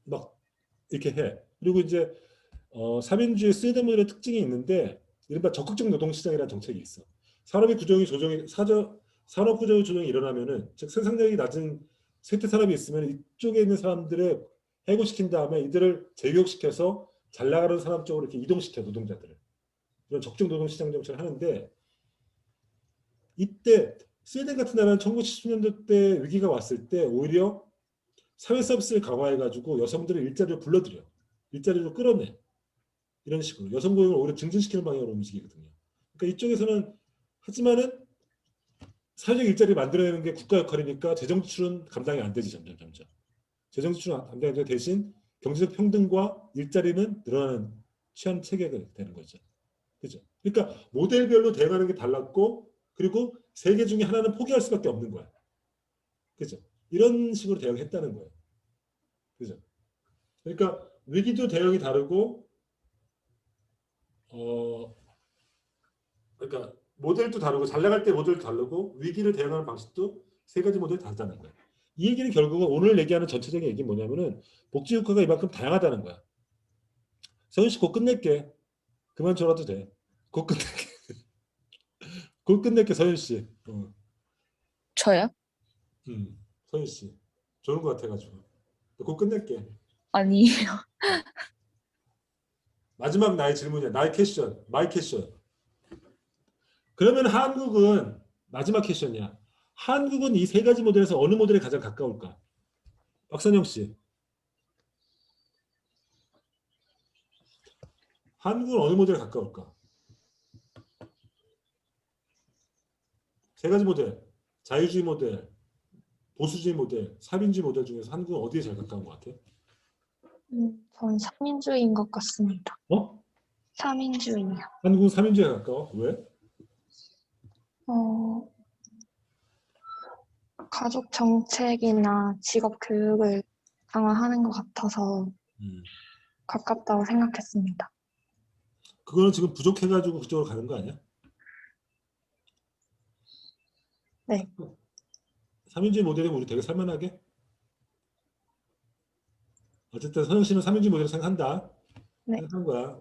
막 이렇게 해. 그리고 이제 3인주의 스웨덴 모델의 특징이 있는데 이른바 적극적 노동시장이라는 정책이 있어. 산업 구조의 조정이 일어나면은 즉 생산력이 낮은 쇠퇴 산업이 있으면 이쪽에 있는 사람들을 해고시킨 다음에 이들을 재교육시켜서 잘 나가는 산업 쪽으로 이렇게 이동시켜 노동자들을. 이런 적정 노동시장 정책을 하는데 이때 스웨덴 같은 나라는 1970년대 때 위기가 왔을 때 오히려 사회 서비스를 강화해가지고 여성들의 일자리를 불러들여. 일자리로 끌어내. 이런 식으로. 여성 고용을 오히려 증진시키는 방향으로 움직이거든요. 그러니까 이쪽에서는 하지만은 사회적 일자리를 만들어내는 게 국가 역할이니까 재정 지출은 감당이 안 되지 점점. 재정 지출은 감당이 안 되고 대신 경제적 평등과 일자리는 늘어나는 취한 체계가 되는 거죠. 그죠? 그러니까 모델별로 대응하는 게 달랐고 그리고 세 개 중에 하나는 포기할 수밖에 없는 거야. 그죠? 이런 식으로 대응했다는 거예요. 그죠? 그러니까 위기도 대응이 다르고 그러니까 모델도 다르고 잘 나갈 때 모델도 다르고 위기를 대응하는 방식도 세 가지 모델이 다르다는 거예요. 이 얘기는 결국은 오늘 얘기하는 전체적인 얘기는 뭐냐면은 복지국가가 이만큼 다양하다는 거야. 서윤 씨 곧 끝낼게. 그만 줘라도 돼. 곧 끝낼게. 곧 끝낼게 서윤 씨. 저요? 서윤 씨. 좋은 것 같아가지고. 곧 끝낼게. 아니에요. 마지막 나의 질문이야. 나의 퀘션. 마이 퀘션. 그러면 한국은 마지막 퀘션이야. 한국은 이 세 가지 모델에서 어느 모델에 가장 가까울까? 박선영 씨. 한국은 어느 모델에 가까울까? 세 가지 모델. 자유주의 모델, 보수주의 모델, 3인주의 모델 중에서 한국은 어디에 제일 가까운 것 같아? 전 3인주의인 것 같습니다. 어? 3인주의요. 한국은 3인주의에 가까워? 왜? 가족 정책이나 직업 교육을 강화하는 것 같아서 음. 가깝다고 생각했습니다. 그거는 지금 부족해가지고 그쪽으로 가는 거 아니야? 네. 3인주의 모델이면 우리 되게 살만하게? 어쨌든 서영 씨는 3인주의 모델을 생각한다. 네. 생각한 거야.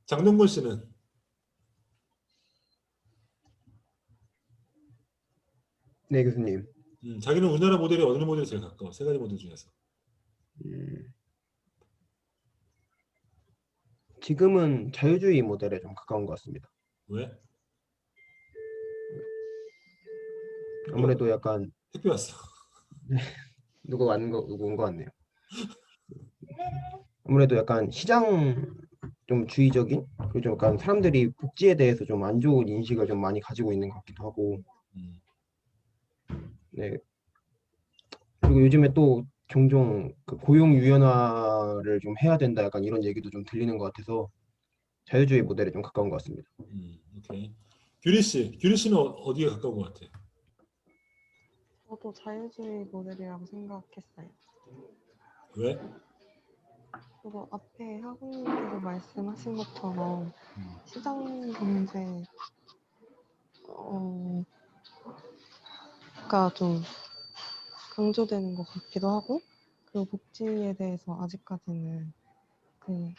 장동건 씨는? 네, 교수님. 자기는 우리나라 모델이 어느 모델이 제일 가까워? 세 가지 모델 중에서. 지금은 자유주의 모델에 좀 가까운 것 같습니다. 왜? 아무래도 약간 택배 왔어. 누구 온 거 같네요. 아무래도 약간 시장 좀 주의적인, 그리고 좀 약간 사람들이 복지에 대해서 좀 안 좋은 인식을 좀 많이 가지고 있는 것 같기도 하고, 네. 그리고 요즘에 또 종종 그 고용 유연화를 좀 해야 된다, 약간 이런 얘기도 좀 들리는 것 같아서 자유주의 모델에 좀 가까운 것 같습니다. 오케이. 규리 씨는 어디에 가까운 것 같아? 저도 자유주의 모델이라고 생각했어요. 왜? 저도 앞에 학우님께서 말씀하신 것처럼 시장 경제 가 좀 강조되는 것 같기도 하고, 그리고 복지에 대해서 아직까지는 그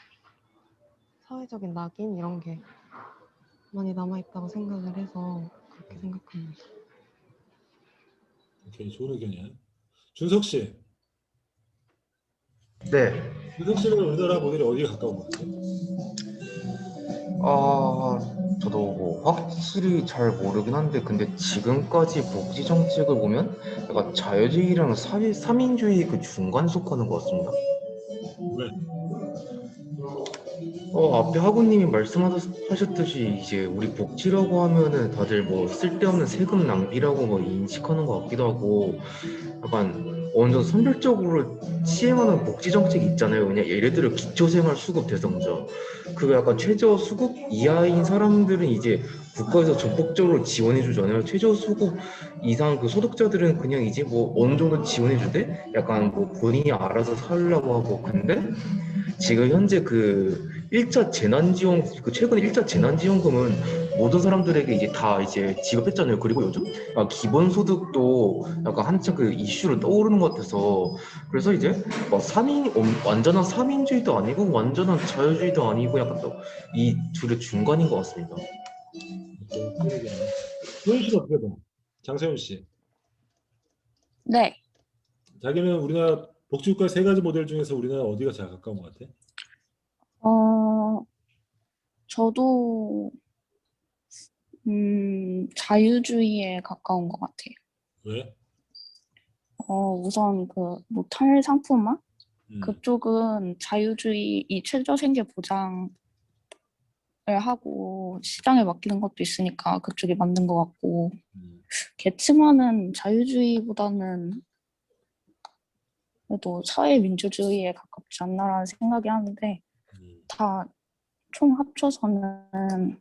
사회적인 낙인 이런 게 많이 남아있다고 생각을 해서 그렇게 생각합니다. 오케이, 좋은 의견이야. 준석 씨. 네. 준석 씨는 우리나라 모델이 어디에 가까운 것 같아? 저도 뭐 확실히 잘 모르긴 한데, 근데 지금까지 복지 정책을 보면 약간 자유주의랑 3인주의 그 중간 속하는 것 같습니다. 왜? 앞에 학우님이 말씀하셨듯이 이제 우리 복지라고 하면은 다들 뭐 쓸데없는 세금 낭비라고 뭐 인식하는 것 같기도 하고, 약간 어느 정도 선별적으로 시행하는 복지 정책이 있잖아요. 그냥 예를 들어 기초생활수급 대상자, 그거 약간 최저수급 이하인 사람들은 이제 국가에서 전폭적으로 지원해 주잖아요. 최저수급 이상 그 소득자들은 그냥 이제 뭐 어느 정도 지원해 주되 약간 뭐 본인이 알아서 살려고 하고. 근데 지금 현재 그 1차 재난지원, 그 최근 1차 재난지원금은 모든 사람들에게 이제 다 이제 지급했잖아요. 그리고 요즘 기본소득도 약간 한참 그 이슈로 떠오르는 것 같아서, 그래서 이제 막 완전한 3인주의도 아니고 완전한 자유주의도 아니고 약간 또 이 둘의 중간인 것 같습니다. 소연 씨는 어떻게 봐? 장세훈 씨. 네. 자기는 우리나라 복지국가 세 가지 모델 중에서 우리나라 어디가 제일 가까운 것 같아? 저도 자유주의에 가까운 것 같아요. 왜? 우선 그 뭐 탈상품화 그쪽은 자유주의 이 최저생계 보장을 하고 시장에 맡기는 것도 있으니까 그쪽이 맞는 것 같고, 계층화는 자유주의보다는 그래도 사회민주주의에 가깝지 않나라는 생각이 하는데, 다 총 합쳐서는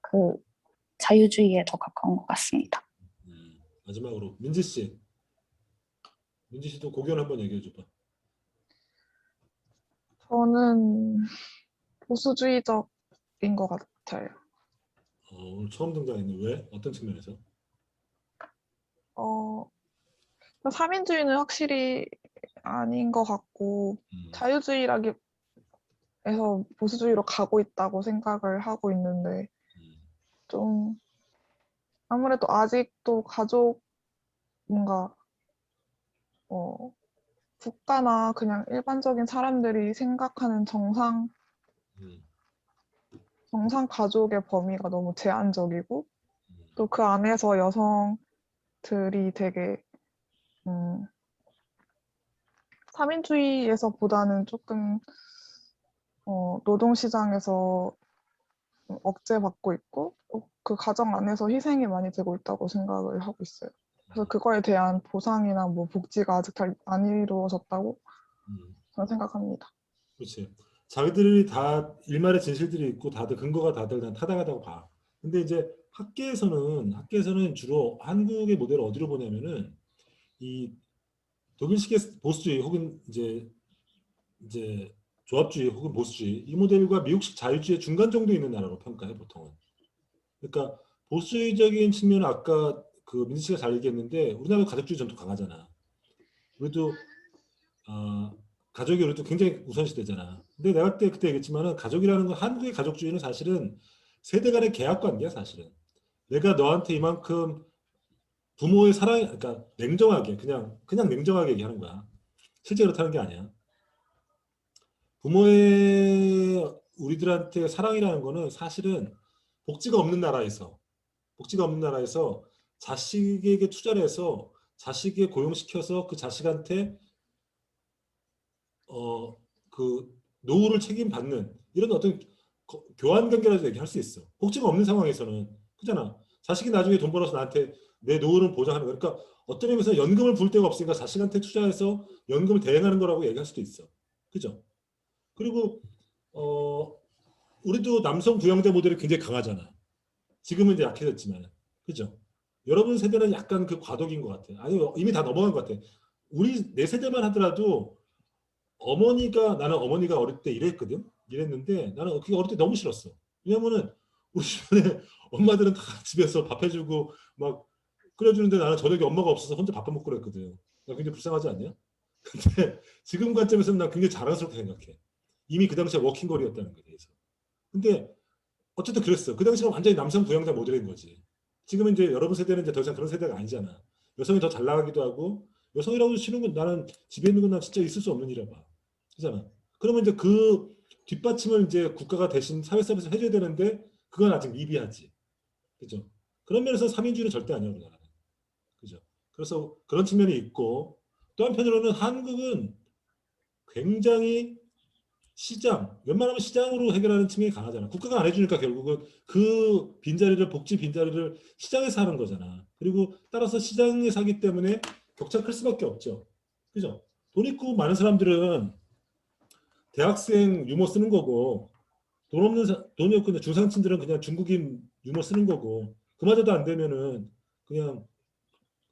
그 자유주의에 더 가까운 것 같습니다. 마지막으로 민지 씨. 민지 씨도 고견 한번 얘기해 줘봐. 저는 보수주의적인 것 같아요. 오늘 처음 등장했네. 왜? 어떤 측면에서? 3인주의는 확실히 아닌 것 같고, 자유주의라기 해서 보수주의로 가고 있다고 생각을 하고 있는데, 좀 아무래도 아직도 가족 뭔가 국가나 그냥 일반적인 사람들이 생각하는 정상 가족의 범위가 너무 제한적이고, 또 그 안에서 여성들이 되게 3인주의에서보다는 조금 노동시장에서 억제받고 있고, 그 가정 안에서 희생이 많이 되고 있다고 생각을 하고 있어요. 그래서 그거에 대한 보상이나 뭐 복지가 아직 잘 안 이루어졌다고 저는 생각합니다. 그렇지. 자기들이 다 일말의 진실들이 있고 다들 근거가 다들 그냥 타당하다고 봐. 근데 이제 학계에서는 주로 한국의 모델을 어디로 보냐면은 이 독일식의 보수주의 혹은 이제 조합주의 혹은 보수주의 이 모델과 미국식 자유주의 중간 정도에 있는 나라로 평가해 보통은. 그러니까 보수주의적인 측면은 아까 그 민지 씨가 잘 얘기했는데 우리나라도 가족주의 전통 강하잖아. 우리도 가족이 우리도 굉장히 우선시되잖아. 근데 내가 그때 얘기했지만은 가족이라는 건 한국의 가족주의는 사실은 세대 간의 계약 관계야 사실은. 내가 너한테 이만큼 부모의 사랑, 그러니까 냉정하게 그냥 냉정하게 얘기하는 거야. 실제 그렇다는 게 아니야. 부모의 우리들한테 사랑이라는 거는 사실은 복지가 없는 나라에서 자식에게 투자를 해서 자식에 고용시켜서 그 자식한테 그 노후를 책임받는 이런 어떤 교환 관계라고 얘기할 수 있어. 복지가 없는 상황에서는 그잖아. 자식이 나중에 돈 벌어서 나한테 내 노후를 보장하는 거. 그러니까 어떤 의미에서 연금을 부을 데가 없으니까 자식한테 투자해서 연금을 대행하는 거라고 얘기할 수도 있어. 그죠? 그리고 우리도 남성 부양자 모델이 굉장히 강하잖아. 지금은 이제 약해졌지만, 그죠? 여러분 세대는 약간 그 과도기인 것 같아. 아니 이미 다 넘어간 것 같아. 내 세대만 하더라도 나는 어머니가 어릴 때 일했는데 나는 그게 어릴 때 너무 싫었어. 왜냐면은 우리 주변에 엄마들은 다 집에서 밥 해주고 막 끓여주는데 나는 저녁에 엄마가 없어서 혼자 밥 먹고 그랬거든. 나 굉장히 불쌍하지 않냐? 근데 지금 관점에서는 난 굉장히 자랑스럽게 생각해. 이미 그 당시에 워킹걸이었다는 거에 대해서. 근데 어쨌든 그랬어. 그 당시가 완전히 남성 부양자 모델인 거지. 지금은 이제 여러분 세대는 이제 더 이상 그런 세대가 아니잖아. 여성이 더 잘 나가기도 하고 여성이라고 치는 건 나는 집에 있는 건 난 진짜 있을 수 없는 일이라 봐. 그잖아. 그러면 이제 그 뒷받침을 이제 국가가 대신 사회 서비스를 해줘야 되는데 그건 아직 미비하지. 그죠? 그런 면에서 3인주의는 절대 아니야 우리나라는. 그죠? 그래서 그런 측면이 있고 또 한편으로는 한국은 굉장히 웬만하면 시장으로 해결하는 측면이 강하잖아. 국가가 안 해주니까 결국은 그 복지 빈자리를 시장에서 하는 거잖아. 그리고 따라서 시장에서 하기 때문에 격차가 클 수밖에 없죠. 그죠? 돈 있고 많은 사람들은 대학생 유머 쓰는 거고 돈이 없고 중상층들은 그냥 중국인 유머 쓰는 거고 그마저도 안 되면은 그냥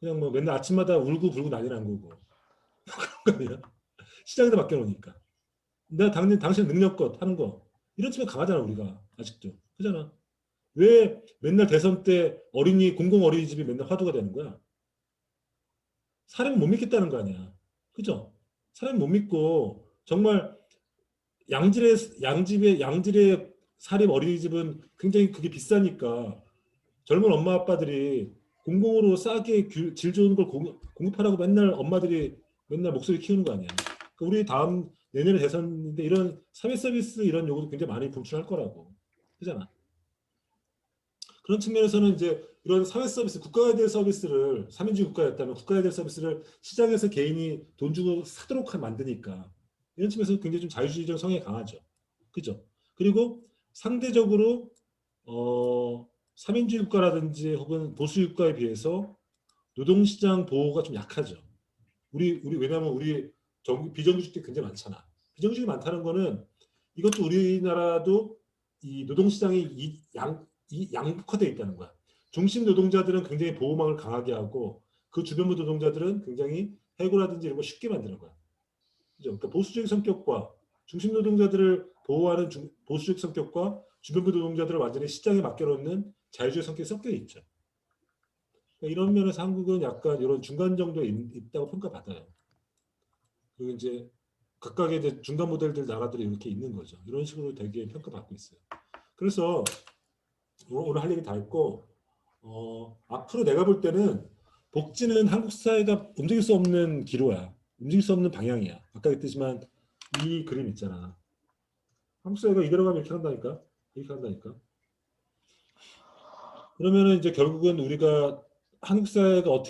뭐 맨날 아침마다 울고 불고 난리 난 거고 그런 거 아니야? 시장에다 맡겨놓으니까. 당신 능력껏 하는 거 이런 측면 강하잖아 우리가 아직도. 그잖아. 왜 맨날 대선 때 공공 어린이집이 맨날 화두가 되는 거야? 사람이 못 믿겠다는 거 아니야. 그죠? 사람이 못 믿고 정말 양질의 사립 어린이집은 굉장히 그게 비싸니까 젊은 엄마 아빠들이 공공으로 싸게 질 좋은 걸 공급하라고 맨날 엄마들이 맨날 목소리 키우는 거 아니야. 그러니까 우리 내년에 대선인데 이런 사회 서비스 이런 요구도 굉장히 많이 분출할 거라고. 그잖아. 그런 측면에서는 이제 이런 사회 서비스, 국가에 대한 서비스를 3인주의 국가였다면 국가에 대한 서비스를 시장에서 개인이 돈 주고 사도록 만드니까 이런 측면에서 굉장히 좀 자유주의적 성향이 강하죠. 그죠? 그리고 상대적으로 3인주의 국가라든지 혹은 보수 국가에 비해서 노동시장 보호가 좀 약하죠. 왜냐하면 우리 비정규직들이 굉장히 많잖아. 비정규직이 많다는 거는 이것도 우리나라도 이 노동시장이 양극화되어 있다는 거야. 중심 노동자들은 굉장히 보호망을 강하게 하고 그 주변부 노동자들은 굉장히 해고라든지 이런 걸 쉽게 만드는 거야. 그죠? 그러니까 보수적 성격과 중심 노동자들을 보호하는 보수적 성격과 주변부 노동자들을 완전히 시장에 맡겨놓는 자유주의 성격이 섞여 있죠. 그러니까 이런 면에서 한국은 약간 이런 중간 정도에 있다고 평가받아요. 그리고 이제 각각의 이제 중간 모델들 나라들이 이렇게 있는 거죠. 이런 식으로 되게 평가받고 있어요. 그래서 오늘 할 얘기 다 했고 앞으로 내가 볼 때는 복지는 한국 사회가 움직일 수 없는 기로야. 움직일 수 없는 방향이야. 아까 했듯이만 이 그림 있잖아. 한국 사회가 이대로 가면 이렇게 한다니까. 이렇게 한다니까. 그러면은 이제 결국은 우리가 한국 사회가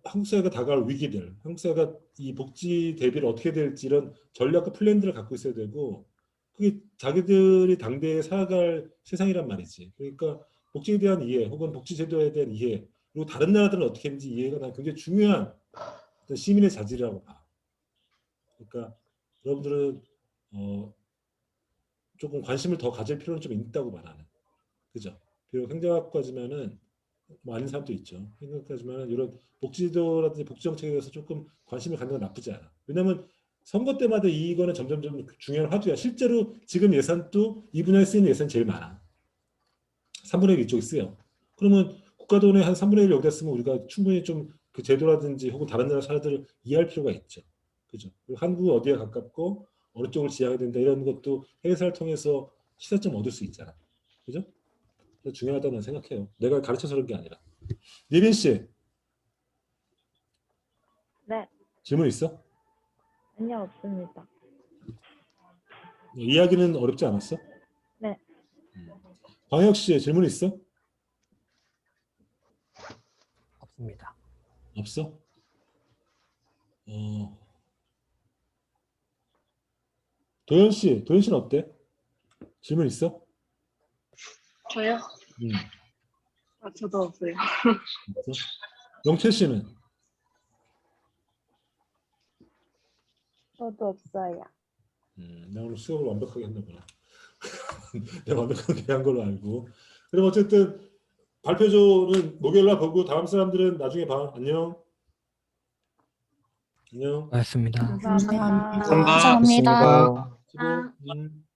한국 사회가 다가올 위기들, 한국 사회가 이 복지 대비를 어떻게 될지 이런 전략과 플랜들을 갖고 있어야 되고 그게 자기들이 당대에 살아갈 세상이란 말이지. 그러니까 복지에 대한 이해 혹은 복지제도에 대한 이해 그리고 다른 나라들은 어떻게 했는지 이해가 난 굉장히 중요한 시민의 자질이라고 봐. 그러니까 여러분들은 조금 관심을 더 가질 필요는 좀 있다고 말하는. 그죠? 비록 행정학과지만은 뭐 아닌 사람도 있죠. 행정학과지만은 이런 복지제도라든지 복지정책에 대해서 조금 관심을 갖는 건 나쁘지 않아. 왜냐하면 선거 때마다 이거는 점점점 중요한 화두야. 실제로 지금 예산도 이 분야에 쓰이는 예산이 제일 많아. 3분의 1 이쪽에 쓰여. 그러면 국가 돈의 한 3분의 1 여기다 쓰면 우리가 충분히 좀 그 제도라든지 혹은 다른 나라 사례들을 이해할 필요가 있죠. 그죠? 그리고 한국은 어디에 가깝고 어느 쪽을 지향해야 된다 이런 것도 해외사를 통해서 시사점 얻을 수 있잖아. 그죠? 그래서 중요하다고 생각해요. 내가 가르쳐서 그런 게 아니라. 예빈 씨. 네, 질문 있어? 아니요, 없습니다. 이야기는 어렵지 않았어? 네. 광혁 씨 질문 있어? 없습니다. 없어? 도현 씨는 어때? 질문 있어? 저요? 음. 저도 없어요. 없어? 영채 씨는? 저도 없어요. 내가 오늘 수업을 완벽하게 했나 보네. 내가 완벽하게 한 걸로 알고. 그럼 어쨌든 발표조는 목요일날 보고 다음 사람들은 나중에 봐. 안녕. 안녕. 고맙습니다. 감사합니다. 감사합니다. 수고.